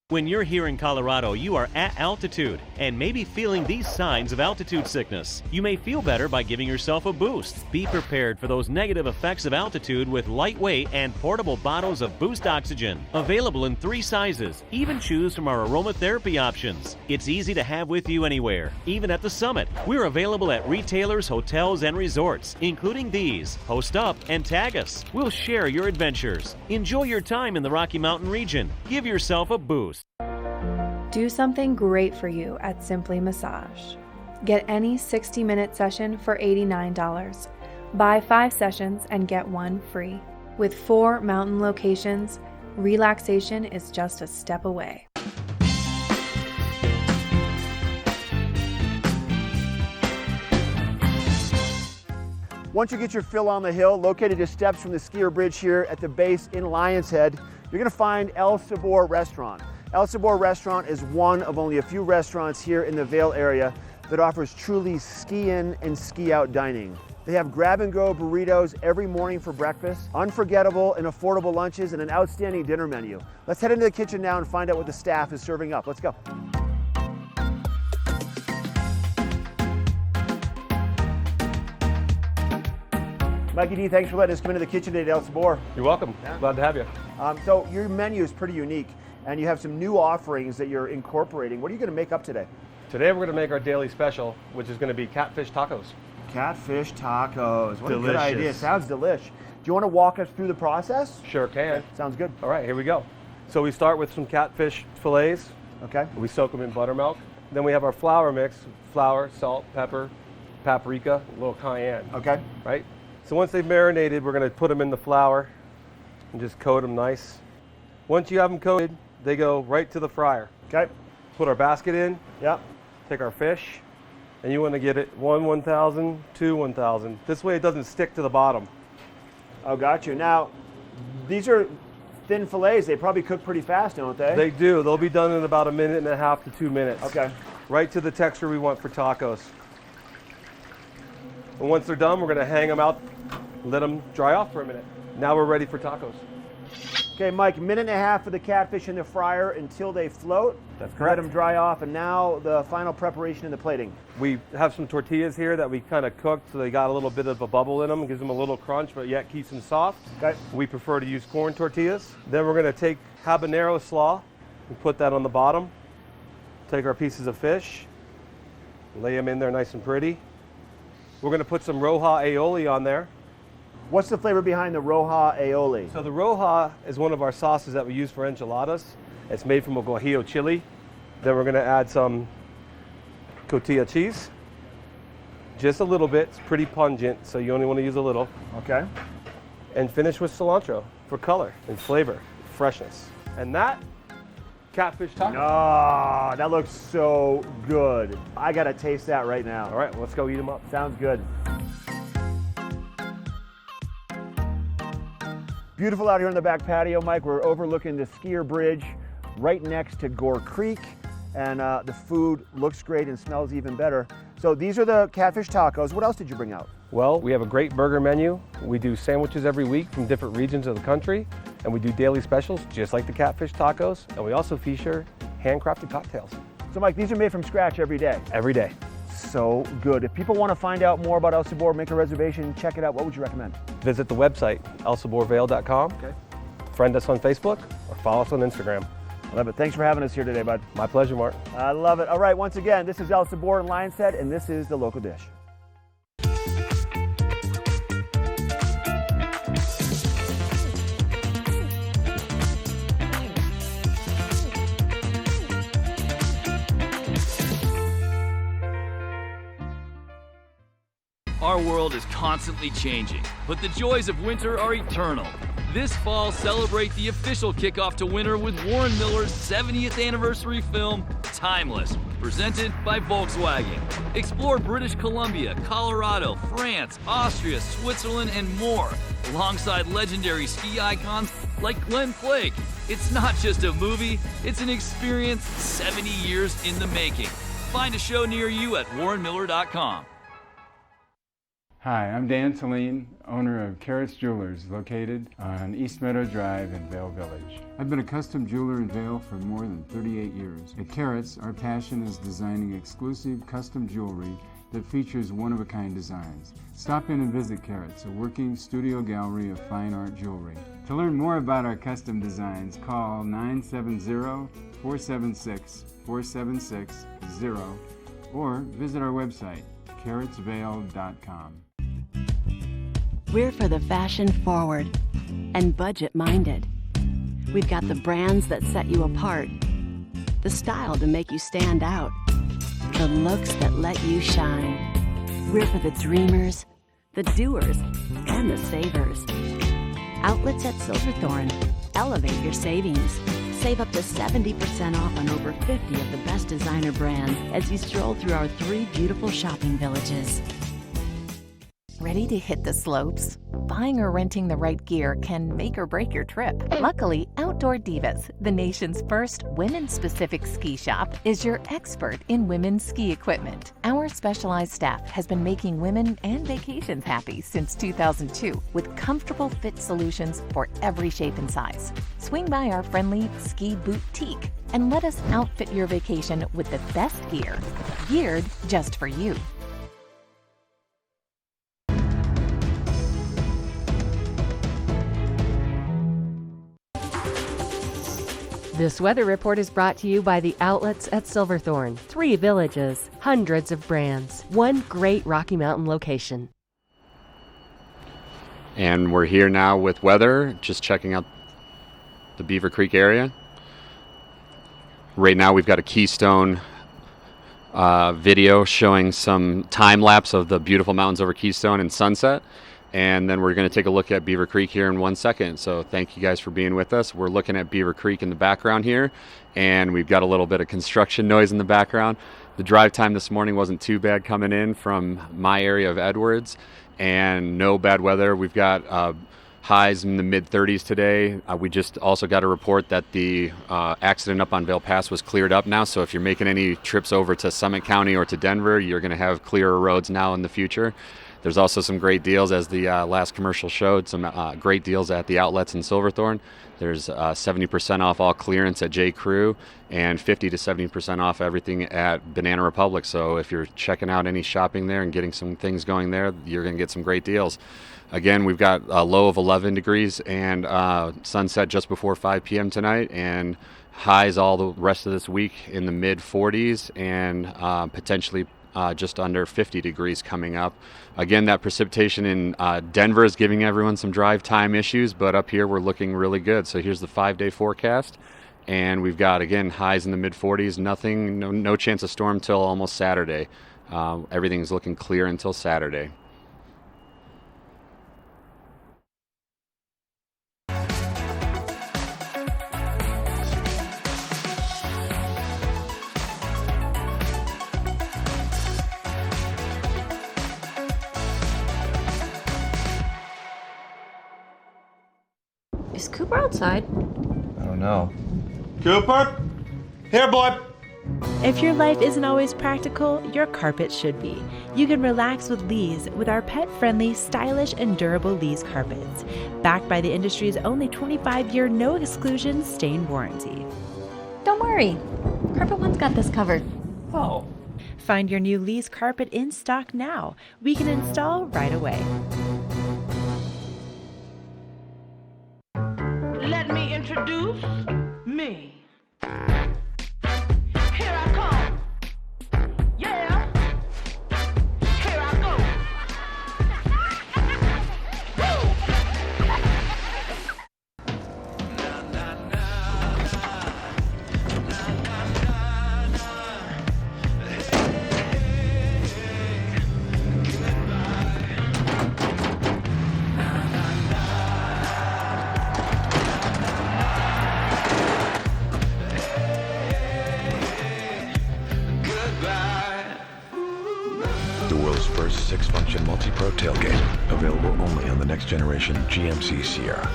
Speaker 10: When you're here in Colorado, you are at altitude and maybe feeling these signs of altitude sickness. You may feel better by giving yourself a boost. Be prepared for those negative effects of altitude with lightweight and portable bottles of Boost Oxygen. Available in 3 sizes. Even choose from our aromatherapy options. It's easy to have with you anywhere, even at the summit. We're available at retailers, hotels, and resorts, including these. Post up and tag us. We'll share your adventures. Enjoy your time in the Rocky Mountain region. Give yourself a boost.
Speaker 5: Do something great for you at Simply Massage. Get any 60-minute session for $89. Buy 5 sessions and get 1 free. With 4 mountain locations, relaxation is just a step away.
Speaker 23: Once you get your fill on the hill, located just steps from the skier bridge here at the base in Lion's Head, you're gonna find El Sabor Restaurant. El Sabor Restaurant is one of only a few restaurants here in the Vail area that offers truly ski-in and ski-out dining. They have grab-and-go burritos every morning for breakfast, unforgettable and affordable lunches, and an outstanding dinner menu. Let's head into the kitchen now and find out what the staff is serving up. Let's go. Mikey D, thanks for letting us come into the kitchen today at El Sabor.
Speaker 24: You're welcome. Glad to have you.
Speaker 23: So your menu is pretty unique, and you have some new offerings that you're incorporating. What are you going to make up today?
Speaker 24: Today we're going to make our daily special, which is going to be catfish tacos.
Speaker 23: Catfish tacos. What
Speaker 24: Delicious.
Speaker 23: a good idea. Sounds delish. Do you want to walk us through the process?
Speaker 24: Sure can.
Speaker 23: Sounds good.
Speaker 24: All right, here we go. So we start with some catfish fillets.
Speaker 23: Okay.
Speaker 24: We soak them in buttermilk. Then we have our flour mix: flour, salt, pepper, paprika, a little cayenne.
Speaker 23: Okay.
Speaker 24: Right? So once they've marinated, we're going to put them in the flour and just coat them nice. Once you have them coated, they go right to the fryer.
Speaker 23: Okay.
Speaker 24: Put our basket in.
Speaker 23: Yep.
Speaker 24: Take our fish, and you want to get it 1,000, 2, 1,000. This way it doesn't stick to the bottom.
Speaker 23: Oh, got you. Now, these are thin fillets. They probably cook pretty fast, don't they?
Speaker 24: They do. They'll be done in about 1.5 to 2 minutes.
Speaker 23: Okay.
Speaker 24: Right to the texture we want for tacos. And once they're done, we're going to hang them out, let them dry off for a minute. Now we're ready for tacos.
Speaker 23: Okay, Mike, 1.5 minutes for the catfish in the fryer until they float.
Speaker 24: That's correct.
Speaker 23: Let them dry off, and now the final preparation in the plating.
Speaker 24: We have some tortillas here that we kind of cooked, so they got a little bit of a bubble in them. It gives them a little crunch, but yet keeps them soft.
Speaker 23: Okay.
Speaker 24: We prefer to use corn tortillas. Then we're going to take habanero slaw and put that on the bottom. Take our pieces of fish, lay them in there nice and pretty. We're going to put some Roja aioli on there.
Speaker 23: What's the flavor behind the Roja aioli?
Speaker 24: So the Roja is one of our sauces that we use for enchiladas. It's made from a guajillo chili. Then we're going to add some cotija cheese. Just a little bit. It's pretty pungent, so you only want to use a little.
Speaker 23: Okay.
Speaker 24: And finish with cilantro for color and flavor, freshness. And that, catfish taco.
Speaker 23: Oh, that looks so good. I got to taste that right now.
Speaker 24: All right, let's go eat them up.
Speaker 23: Sounds good. Beautiful out here on the back patio, Mike. We're overlooking the skier bridge right next to Gore Creek, and the food looks great and smells even better. So these are the catfish tacos. What else did you bring out?
Speaker 24: Well, we have a great burger menu. We do sandwiches every week from different regions of the country. And we do daily specials just like the catfish tacos, and we also feature handcrafted cocktails.
Speaker 23: So Mike, these are made from scratch every day.
Speaker 24: Every day.
Speaker 23: So good. If people want to find out more about El Sabor, make a reservation, check it out, what would you recommend?
Speaker 24: Visit the website, elsaborvale.com.
Speaker 23: Okay.
Speaker 24: Friend us on Facebook or follow us on Instagram.
Speaker 23: I love it. Thanks for having us here today, bud.
Speaker 24: My pleasure, Mark.
Speaker 23: I love it. All right, once again, this is El Sabor in Lion's Head, and this is the local dish.
Speaker 19: Our world is constantly changing, but the joys of winter are eternal. This fall, celebrate the official kickoff to winter with Warren Miller's 70th anniversary film, Timeless, presented by Volkswagen. Explore British Columbia, Colorado, France, Austria, Switzerland, and more, alongside legendary ski icons like Glenn Flake. It's not just a movie, it's an experience 70 years in the making. Find a show near you at warrenmiller.com.
Speaker 6: Hi, I'm Dan Saline, owner of Carrots Jewelers, located on East Meadow Drive in Vail Village. I've been a custom jeweler in Vail for more than 38 years. At Carrots, our passion is designing exclusive custom jewelry that features one-of-a-kind designs. Stop in and visit Carrots, a working studio gallery of fine art jewelry. To learn more about our custom designs, call 970-476-4760 or visit our website, carrotsvale.com.
Speaker 18: We're for the fashion forward and budget minded. We've got the brands that set you apart, the style to make you stand out, the looks that let you shine. We're for the dreamers, the doers, and the savers. Outlets at Silverthorne. Elevate your savings. Save up to 70% off on over 50 of the best designer brands as you stroll through our 3 beautiful shopping villages.
Speaker 11: Ready to hit the slopes? Buying or renting the right gear can make or break your trip. Luckily, Outdoor Divas, the nation's first women-specific ski shop, is your expert in women's ski equipment. Our specialized staff has been making women and vacations happy since 2002 with comfortable fit solutions for every shape and size. Swing by our friendly ski boutique and let us outfit your vacation with the best gear, geared just for you.
Speaker 17: This weather report is brought to you by the outlets at Silverthorne. 3 villages, hundreds of brands, one great Rocky Mountain location.
Speaker 3: And we're here now with weather, just checking out the Beaver Creek area. Right now we've got a Keystone video showing some time lapse of the beautiful mountains over Keystone and sunset. And then we're going to take a look at Beaver Creek here in 1 second. So thank you guys for being with us. We're looking at Beaver Creek in the background here, and we've got a little bit of construction noise in the background. The drive time this morning wasn't too bad coming in from my area of Edwards, and no bad weather. We've got highs in the mid-30s today. We just also got a report that the accident up on Vail Pass was cleared up now. So if you're making any trips over to Summit County or to Denver, you're going to have clearer roads now in the future. There's also some great deals, as the last commercial showed, some great deals at the outlets in Silverthorne. There's 70% off all clearance at J. Crew and 50 to 70% off everything at Banana Republic. So if you're checking out any shopping there and getting some things going there, you're going to get some great deals. Again, we've got a low of 11 degrees and sunset just before 5 p.m. tonight, and highs all the rest of this week in the mid-40s and potentially just under 50 degrees coming up. Again, that precipitation in Denver is giving everyone some drive time issues, but up here we're looking really good. So here's the 5-day forecast, and we've got, again, highs in the mid-40s, no chance of storm till almost Saturday. Everything's looking clear until Saturday.
Speaker 7: Is Cooper outside?
Speaker 8: I don't know.
Speaker 24: Cooper? Here, boy.
Speaker 7: If your life isn't always practical, your carpet should be. You can relax with Lee's with our pet-friendly, stylish, and durable Lee's carpets, backed by the industry's only 25-year no-exclusion stain warranty.
Speaker 8: Don't worry, Carpet One's got this covered.
Speaker 7: Oh. Find your new Lee's carpet in stock now. We can install right away.
Speaker 4: Let me introduce me.
Speaker 12: The world's first 6-function multi-pro tailgate, available only on the next generation GMC Sierra.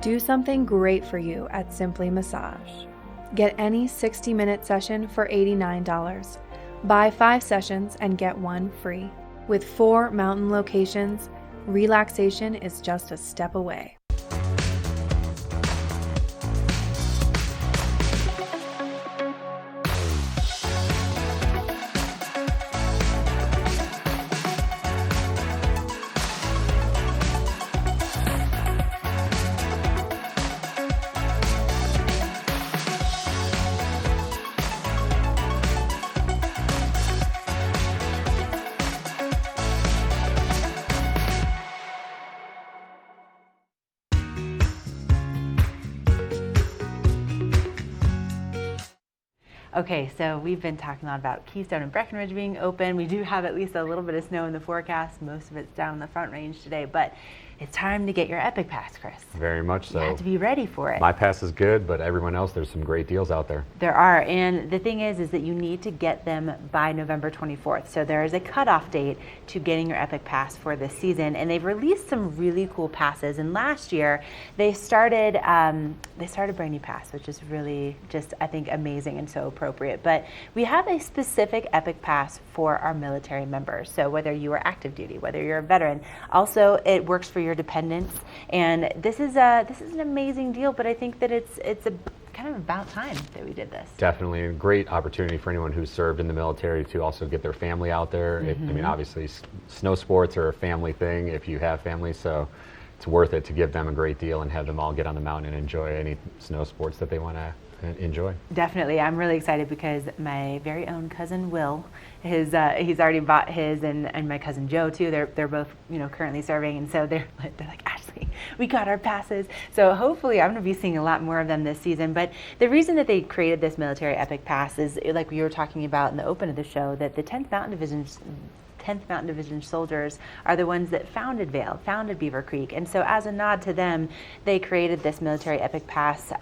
Speaker 5: Do something great for you at Simply Massage. Get any 60-minute session for $89. Buy 5 sessions and get 1 free. With 4 mountain locations, relaxation is just a step away.
Speaker 2: Okay, so we've been talking a lot about Keystone and Breckenridge being open. We do have at least a little bit of snow in the forecast. Most of it's down in the Front Range today, but it's time to get your Epic Pass, Chris.
Speaker 3: Very much so.
Speaker 2: You have to be ready for it.
Speaker 3: My pass is good, but everyone else, there's some great deals out there.
Speaker 2: There are, and the thing is that you need to get them by November 24th. So there is a cutoff date to getting your Epic Pass for this season, and they've released some really cool passes. And last year, they started Brand New Pass, which is really just, I think, amazing and so appropriate. But we have a specific Epic Pass for our military members. So whether you are active duty, whether you're a veteran, also it works for your dependents. And this is an amazing deal. But I think that it's a kind of about time that we did this.
Speaker 3: Definitely a great opportunity for anyone who's served in the military to also get their family out there. I mean, obviously, snow sports are a family thing if you have family, so it's worth it to give them a great deal and have them all get on the mountain and enjoy any snow sports that they want to enjoy.
Speaker 2: Definitely. I'm really excited because my very own cousin Will, he's already bought his, and my cousin Joe too. They're both currently serving, and so they're like, Ashley, we got our passes. So hopefully I'm going to be seeing a lot more of them this season. But the reason that they created this military Epic Pass is, like we were talking about in the open of the show, that the 10th Mountain Division soldiers are the ones that founded Vail, founded Beaver Creek. And so as a nod to them, they created this military Epic Pass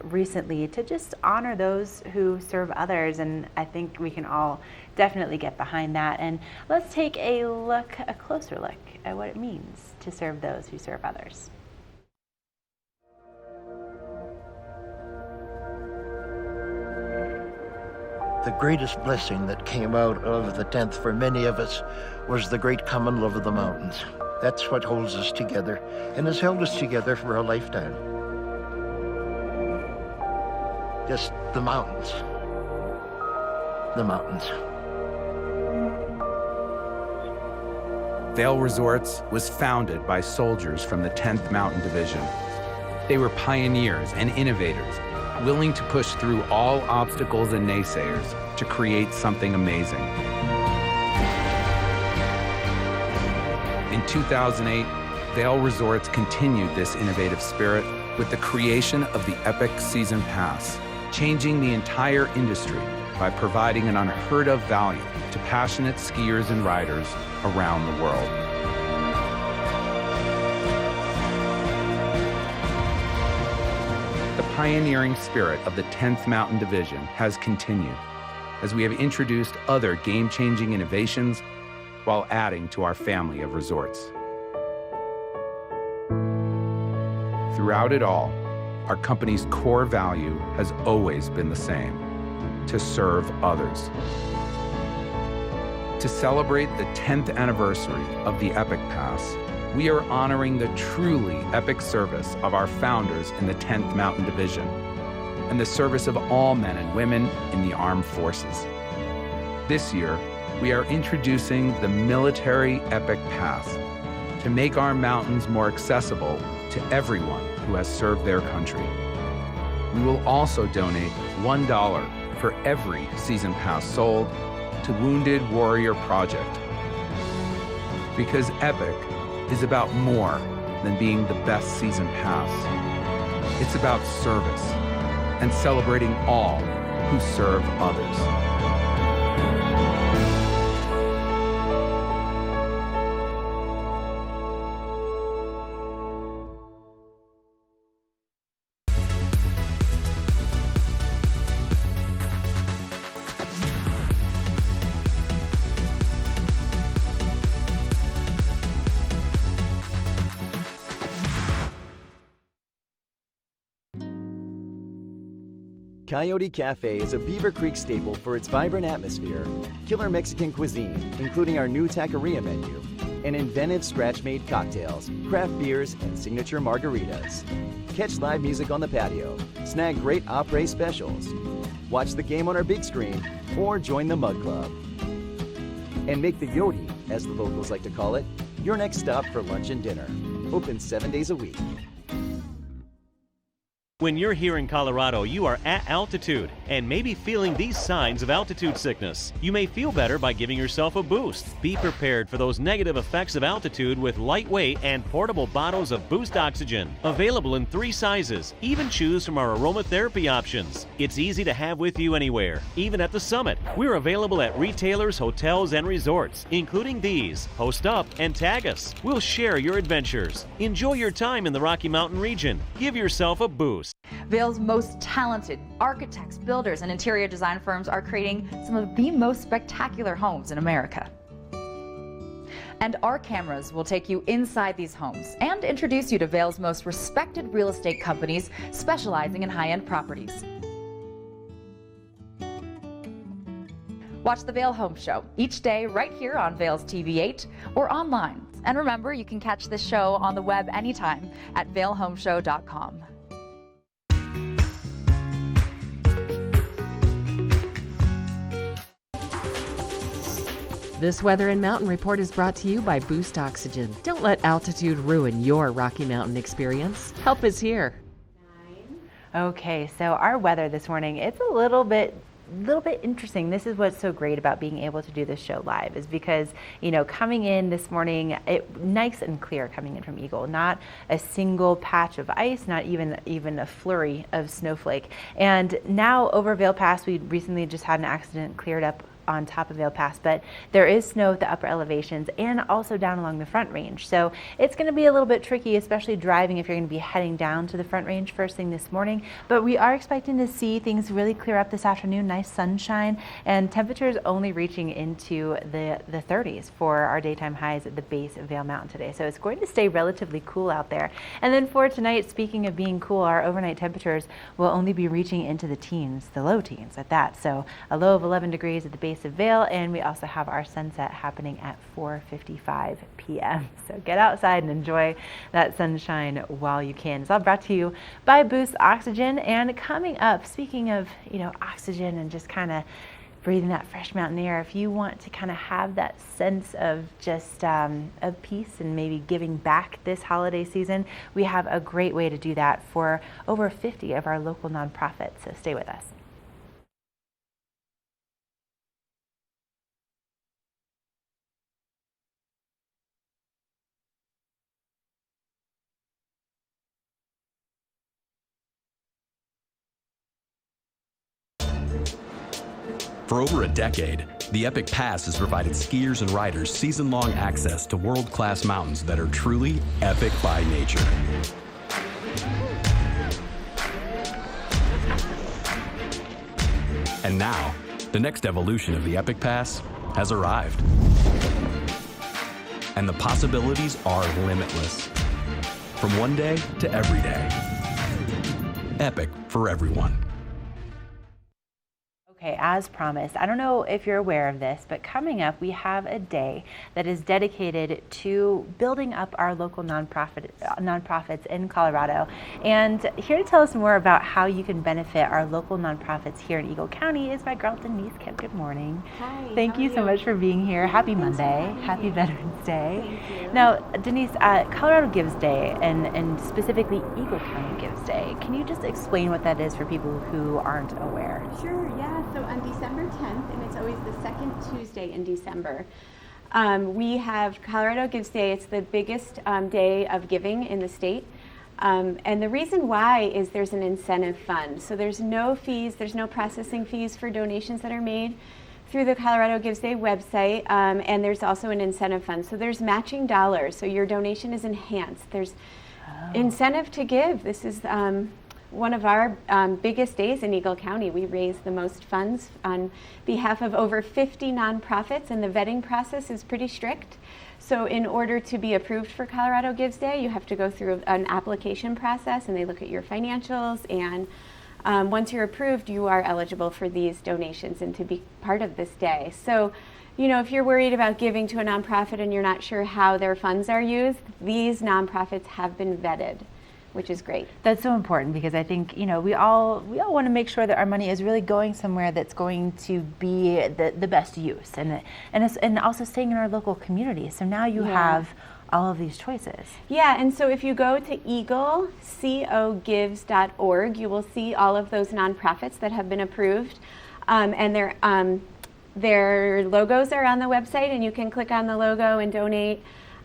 Speaker 2: recently to just honor those who serve others. And I think we can all definitely get behind that. And let's take a closer look at what it means to serve those who serve others.
Speaker 13: The greatest blessing that came out of the 10th for many of us was the great common love of the mountains. That's what holds us together and has held us together for a lifetime. Just the mountains. The mountains.
Speaker 25: Vail Resorts was founded by soldiers from the 10th Mountain Division. They were pioneers and innovators, willing to push through all obstacles and naysayers to create something amazing. In 2008, Vail Resorts continued this innovative spirit with the creation of the Epic Season Pass, changing the entire industry by providing an unheard of value to passionate skiers and riders around the world. The pioneering spirit of the 10th Mountain Division has continued as we have introduced other game-changing innovations while adding to our family of resorts. Throughout it all, our company's core value has always been the same: to serve others. To celebrate the 10th anniversary of the Epic Pass, we are honoring the truly epic service of our founders in the 10th Mountain Division and the service of all men and women in the armed forces. This year, we are introducing the Military Epic Pass to make our mountains more accessible to everyone who has served their country. We will also donate $1 for every season pass sold to Wounded Warrior Project. Because Epic is about more than being the best season pass. It's about service and celebrating all who serve others.
Speaker 22: Coyote Cafe is a Beaver Creek staple for its vibrant atmosphere, killer Mexican cuisine, including our new taqueria menu, and inventive scratch-made cocktails, craft beers, and signature margaritas. Catch live music on the patio, snag great après specials, watch the game on our big screen, or join the Mug Club. And make the Yodi, as the locals like to call it, your next stop for lunch and dinner. Open 7 days a week.
Speaker 10: When you're here in Colorado, you are at altitude and may be feeling these signs of altitude sickness. You may feel better by giving yourself a boost. Be prepared for those negative effects of altitude with lightweight and portable bottles of Boost Oxygen. Available in 3 sizes. Even choose from our aromatherapy options. It's easy to have with you anywhere, even at the summit. We're available at retailers, hotels, and resorts, including these. Post up and tag us. We'll share your adventures. Enjoy your time in the Rocky Mountain region. Give yourself a boost.
Speaker 14: Vail's most talented architects, builders, and interior design firms are creating some of the most spectacular homes in America. And our cameras will take you inside these homes and introduce you to Vail's most respected real estate companies specializing in high-end properties. Watch the Vail Home Show each day right here on Vail's TV8 or online. And remember, you can catch this show on the web anytime at vailhomeshow.com.
Speaker 17: This Weather and Mountain Report is brought to you by Boost Oxygen. Don't let altitude ruin your Rocky Mountain experience. Help is here.
Speaker 2: Okay, so our weather this morning, it's a little bit interesting. This is what's so great about being able to do this show live, is because, you know, coming in this morning, nice and clear coming in from Eagle, not a single patch of ice, not even a flurry of snowflake. And now over Vail Pass, we recently just had an accident cleared up on top of Vail Pass, but there is snow at the upper elevations and also down along the Front Range. So it's going to be a little bit tricky, especially driving if you're going to be heading down to the Front Range first thing this morning. But we are expecting to see things really clear up this afternoon, nice sunshine, and temperatures only reaching into the 30s for our daytime highs at the base of Vail Mountain today. So it's going to stay relatively cool out there. And then for tonight, speaking of being cool, our overnight temperatures will only be reaching into the teens, the low teens at that. So a low of 11 degrees at the base of Vail, and we also have our sunset happening at 4:55 p.m. So get outside and enjoy that sunshine while you can. It's all brought to you by Boost Oxygen. And coming up, speaking of, you know, oxygen and just kind of breathing that fresh mountain air, if you want to kind of have that sense of just of peace and maybe giving back this holiday season, we have a great way to do that for over 50 of our local nonprofits. So stay with us.
Speaker 15: For over a decade, the Epic Pass has provided skiers and riders season-long access to world-class mountains that are truly epic by nature. And now, the next evolution of the Epic Pass has arrived. And the possibilities are limitless. From one day to every day. Epic for everyone.
Speaker 2: Okay, as promised, I don't know if you're aware of this, but coming up we have a day that is dedicated to building up our local nonprofits in Colorado. And here to tell us more about how you can benefit our local nonprofits here in Eagle County is my girl Denise Kemp. Good morning.
Speaker 1: Hi.
Speaker 2: Thank you so much for being here. Happy Monday. Happy Veterans Day.
Speaker 1: Thank you.
Speaker 2: Now, Denise, Colorado Gives Day and specifically Eagle County Gives Day, can you just explain what that is for people who aren't aware?
Speaker 1: Sure, yeah. So on December 10th, and it's always the second Tuesday in December, we have Colorado Gives Day. It's the biggest day of giving in the state. And the reason why is there's an incentive fund. So there's no fees, there's no processing fees for donations that are made through the Colorado Gives Day website, and there's also an incentive fund. So there's matching dollars, so your donation is enhanced. There's incentive to give. This is one of our biggest days in Eagle County. We raise the most funds on behalf of over 50 nonprofits, and the vetting process is pretty strict. So in order to be approved for Colorado Gives Day, you have to go through an application process, and they look at your financials, and once you're approved, you are eligible for these donations and to be part of this day. So, you know, if you're worried about giving to a nonprofit and you're not sure how their funds are used, these nonprofits have been vetted, which is great.
Speaker 2: That's so important because I think, you know, we all want to make sure that our money is really going somewhere that's going to be the best use and also staying in our local community. So now you have all of these choices.
Speaker 1: Yeah, and so if you go to eaglecogives.org, you will see all of those nonprofits that have been approved, and their logos are on the website, and you can click on the logo and donate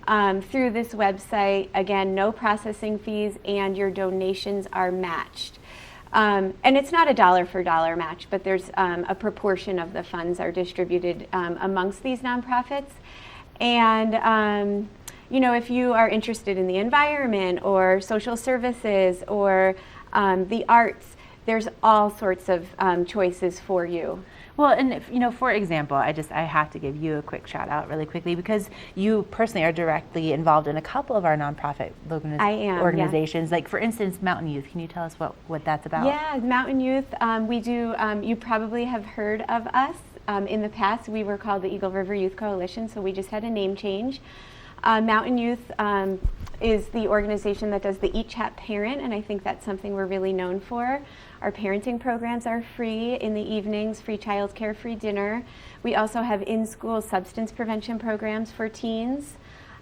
Speaker 1: through this website. Again, no processing fees, and your donations are matched. And it's not a dollar for dollar match, but there's a proportion of the funds are distributed amongst these nonprofits. And you know, if you are interested in the environment or social services or the arts, there's all sorts of choices for you.
Speaker 2: Well, and if, you know, for example, I have to give you a quick shout out really quickly because you personally are directly involved in a couple of our nonprofit organizations. Like for instance, Mountain Youth. Can you tell us what that's about?
Speaker 1: Yeah, Mountain Youth. We do. You probably have heard of us. In the past, we were called the Eagle River Youth Coalition, so we just had a name change. Mountain Youth is the organization that does the Eat Chat Parent, and I think that's something we're really known for. Our parenting programs are free in the evenings, free childcare, free dinner. We also have in-school substance prevention programs for teens.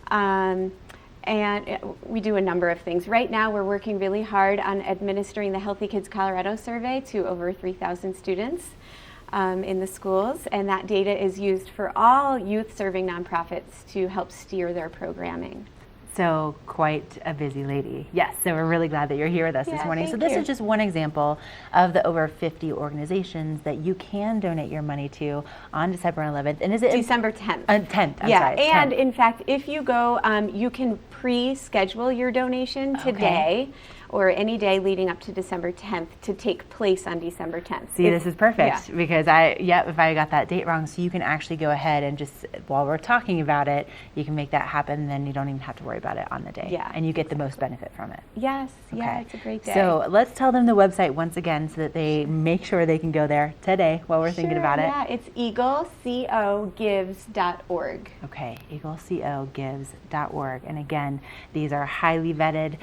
Speaker 1: And we do a number of things. Right now, we're working really hard on administering the Healthy Kids Colorado survey to over 3,000 students in the schools, and that data is used for all youth-serving nonprofits to help steer their programming.
Speaker 2: So quite a busy lady. Yes, so we're really glad that you're here with us this morning. So this is just one example of the over 50 organizations that you can donate your money to on December 11th. And is it
Speaker 1: December 10th?
Speaker 2: 10th, I'm sorry.
Speaker 1: And
Speaker 2: 10th.
Speaker 1: In fact, if you go, you can pre-schedule your donation today or any day leading up to December 10th to take place on December 10th.
Speaker 2: See, this is perfect because if I got that date wrong, so you can actually go ahead and just, while we're talking about it, you can make that happen, then you don't even have to worry about it on the day.
Speaker 1: Yeah.
Speaker 2: And you get the most benefit from it.
Speaker 1: Yes, yeah, it's a great day.
Speaker 2: So let's tell them the website once again so that they make sure they can go there today while we're thinking about it.
Speaker 1: Yeah, it's eaglecogives.org.
Speaker 2: Okay, eaglecogives.org. And again, these are highly vetted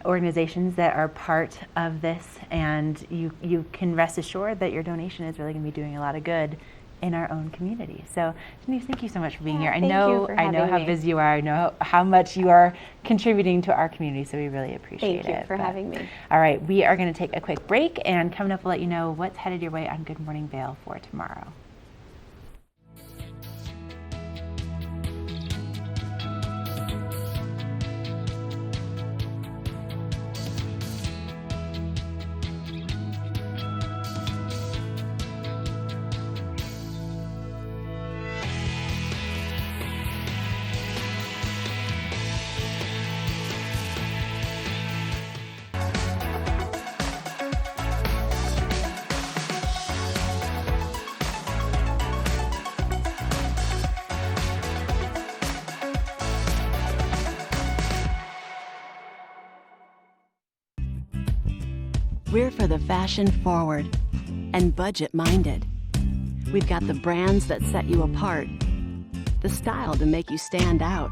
Speaker 2: organizations that are part of this, and you can rest assured that your donation is really going to be doing a lot of good in our own community. So Denise, thank you so much for being here. I know how busy you are. I know how much you are contributing to our community, so we really appreciate it.
Speaker 1: Thank you for having me.
Speaker 2: All right, we are going to take a quick break, and coming up we'll let you know what's headed your way on Good Morning Vail for tomorrow.
Speaker 18: We're for the fashion forward, and budget-minded. We've got the brands that set you apart, the style to make you stand out,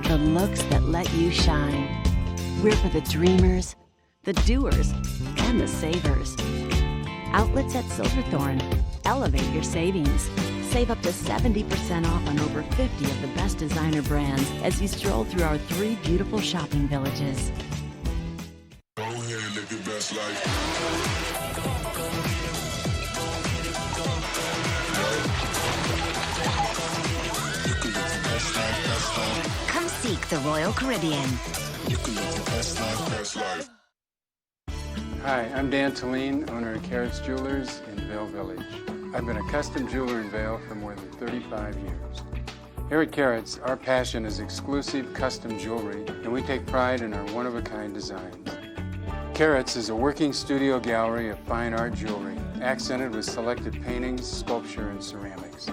Speaker 18: the looks that let you shine. We're for the dreamers, the doers, and the savers. Outlets at Silverthorne. Elevate your savings. Save up to 70% off on over 50 of the best designer brands as you stroll through our 3 beautiful shopping villages.
Speaker 9: Go ahead, live your best life.
Speaker 16: Come seek the Royal Caribbean.
Speaker 9: You can live your best life, best life.
Speaker 6: Hi, I'm Dan Talene, owner of Carrots Jewelers in Vail Village. I've been a custom jeweler in Vail for more than 35 years. Here at Carrots, our passion is exclusive custom jewelry, and we take pride in our one-of-a-kind designs. Carrots is a working studio gallery of fine art jewelry, accented with selected paintings, sculpture, and ceramics.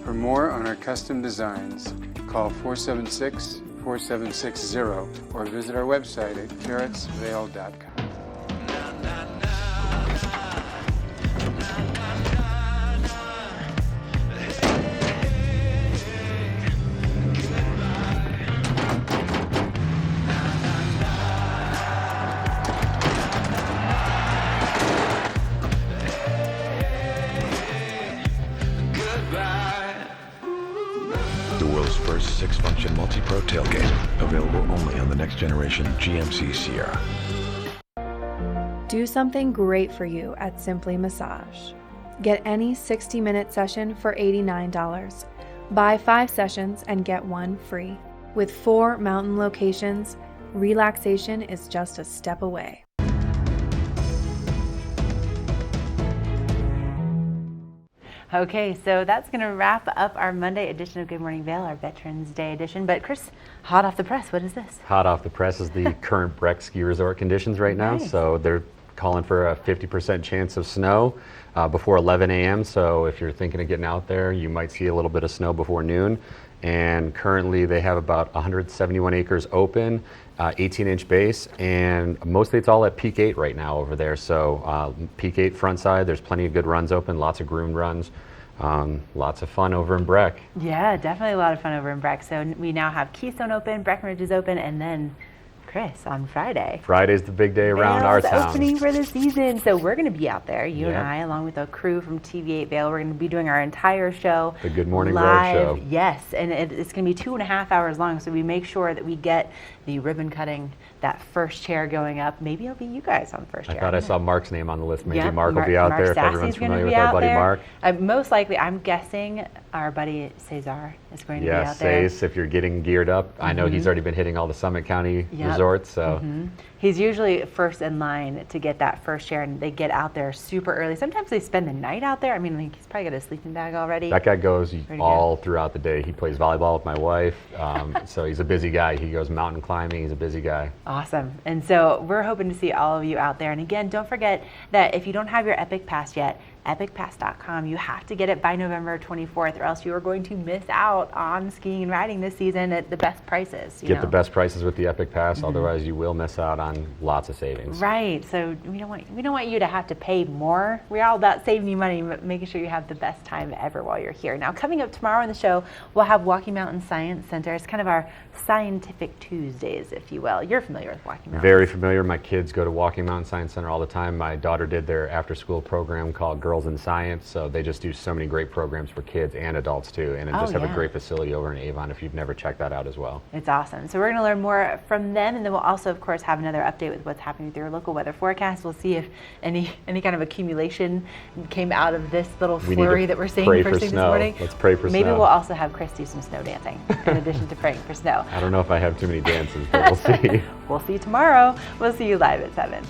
Speaker 6: For more on our custom designs, call 476-4760 or visit our website at carrotsvail.com.
Speaker 12: The world's first 6-function multi-pro tailgate, available only on the next generation GMC Sierra.
Speaker 5: Do something great for you at Simply Massage. Get any 60-minute session for $89. Buy 5 sessions and get 1 free. With 4 mountain locations, relaxation is just a step away.
Speaker 2: Okay, so that's going to wrap up our Monday edition of Good Morning Vail, our Veterans Day edition. But Chris, hot off the press, what is this?
Speaker 3: Hot off the press is the current Breck ski resort conditions right now.
Speaker 2: Nice.
Speaker 3: So they're calling for a 50% chance of snow before 11 a.m. So if you're thinking of getting out there, you might see a little bit of snow before noon. And currently they have about 171 acres open, 18-inch base, and mostly it's all at Peak 8 right now over there. So Peak 8 front side, there's plenty of good runs open, lots of groomed runs. Lots of fun over in Breck.
Speaker 2: Yeah, definitely a lot of fun over in Breck. So we now have Keystone open, Breckenridge is open, and then Chris on Friday.
Speaker 3: Friday's the big day around our
Speaker 2: Vail's
Speaker 3: town.
Speaker 2: Opening for the season. So we're going to be out there, you and
Speaker 3: Yep.
Speaker 2: I, along with a crew from TV8 Vail. We're going to be doing our entire show.
Speaker 3: The Good Morning Road
Speaker 2: live.
Speaker 3: show.
Speaker 2: Yes, and it's going to be 2.5 hours long. So we make sure that we get the ribbon cutting, that first chair going up. Maybe it'll be you guys on the first chair.
Speaker 3: I thought I saw Mark's name on the list. Maybe
Speaker 2: Yep,
Speaker 3: Mark will be out
Speaker 2: Mark
Speaker 3: there if
Speaker 2: Stassy's
Speaker 3: everyone's
Speaker 2: gonna
Speaker 3: familiar
Speaker 2: be
Speaker 3: with our
Speaker 2: out
Speaker 3: buddy
Speaker 2: there.
Speaker 3: Mark.
Speaker 2: Most likely, I'm guessing our buddy Cesar is going to be
Speaker 3: Yes,
Speaker 2: out there.
Speaker 3: Sace, if you're getting geared up. I know he's already been hitting all the Summit County
Speaker 2: Yep.
Speaker 3: resorts. So
Speaker 2: He's usually first in line to get that first chair, and they get out there super early. Sometimes they spend the night out there. I mean, like, he's probably got a sleeping bag already.
Speaker 3: that guy goes
Speaker 2: Ready to
Speaker 3: all throughout the day. He plays volleyball with my wife. So he's a busy guy. He goes mountain climbing. He's a busy guy.
Speaker 2: Awesome. And so we're hoping to see all of you out there. And again, don't forget that if you don't have your Epic Pass yet, epicpass.com, you have to get it by November 24th, or else you are going to miss out on skiing and riding this season at the best prices.
Speaker 3: Get the best prices with the Epic Pass. Otherwise, you will miss out on lots of savings.
Speaker 2: Right. So we don't want you to have to pay more. We're all about saving you money, but making sure you have the best time ever while you're here. Now, coming up tomorrow on the show, we'll have Walking Mountain Science Center. It's kind of our Scientific Tuesdays, if you will. You're familiar with Walking Mountain.
Speaker 3: Very familiar. My kids go to Walking Mountain Science Center all the time. My daughter did their after-school program called Girls in Science, so they just do so many great programs for kids and adults too, and just have a great facility over in Avon if you've never checked that out as well.
Speaker 2: It's awesome. So we're going to learn more from them, and then we'll also, of course, have another update with what's happening with your local weather forecast. We'll see if any kind of accumulation came out of this little flurry that we're seeing first thing this morning.
Speaker 3: Let's pray for
Speaker 2: Maybe
Speaker 3: snow.
Speaker 2: we'll also have Chris do some snow dancing in addition to praying for snow.
Speaker 3: I don't know if I have too many dances, but we'll see.
Speaker 2: We'll see you tomorrow. We'll see you live at 7.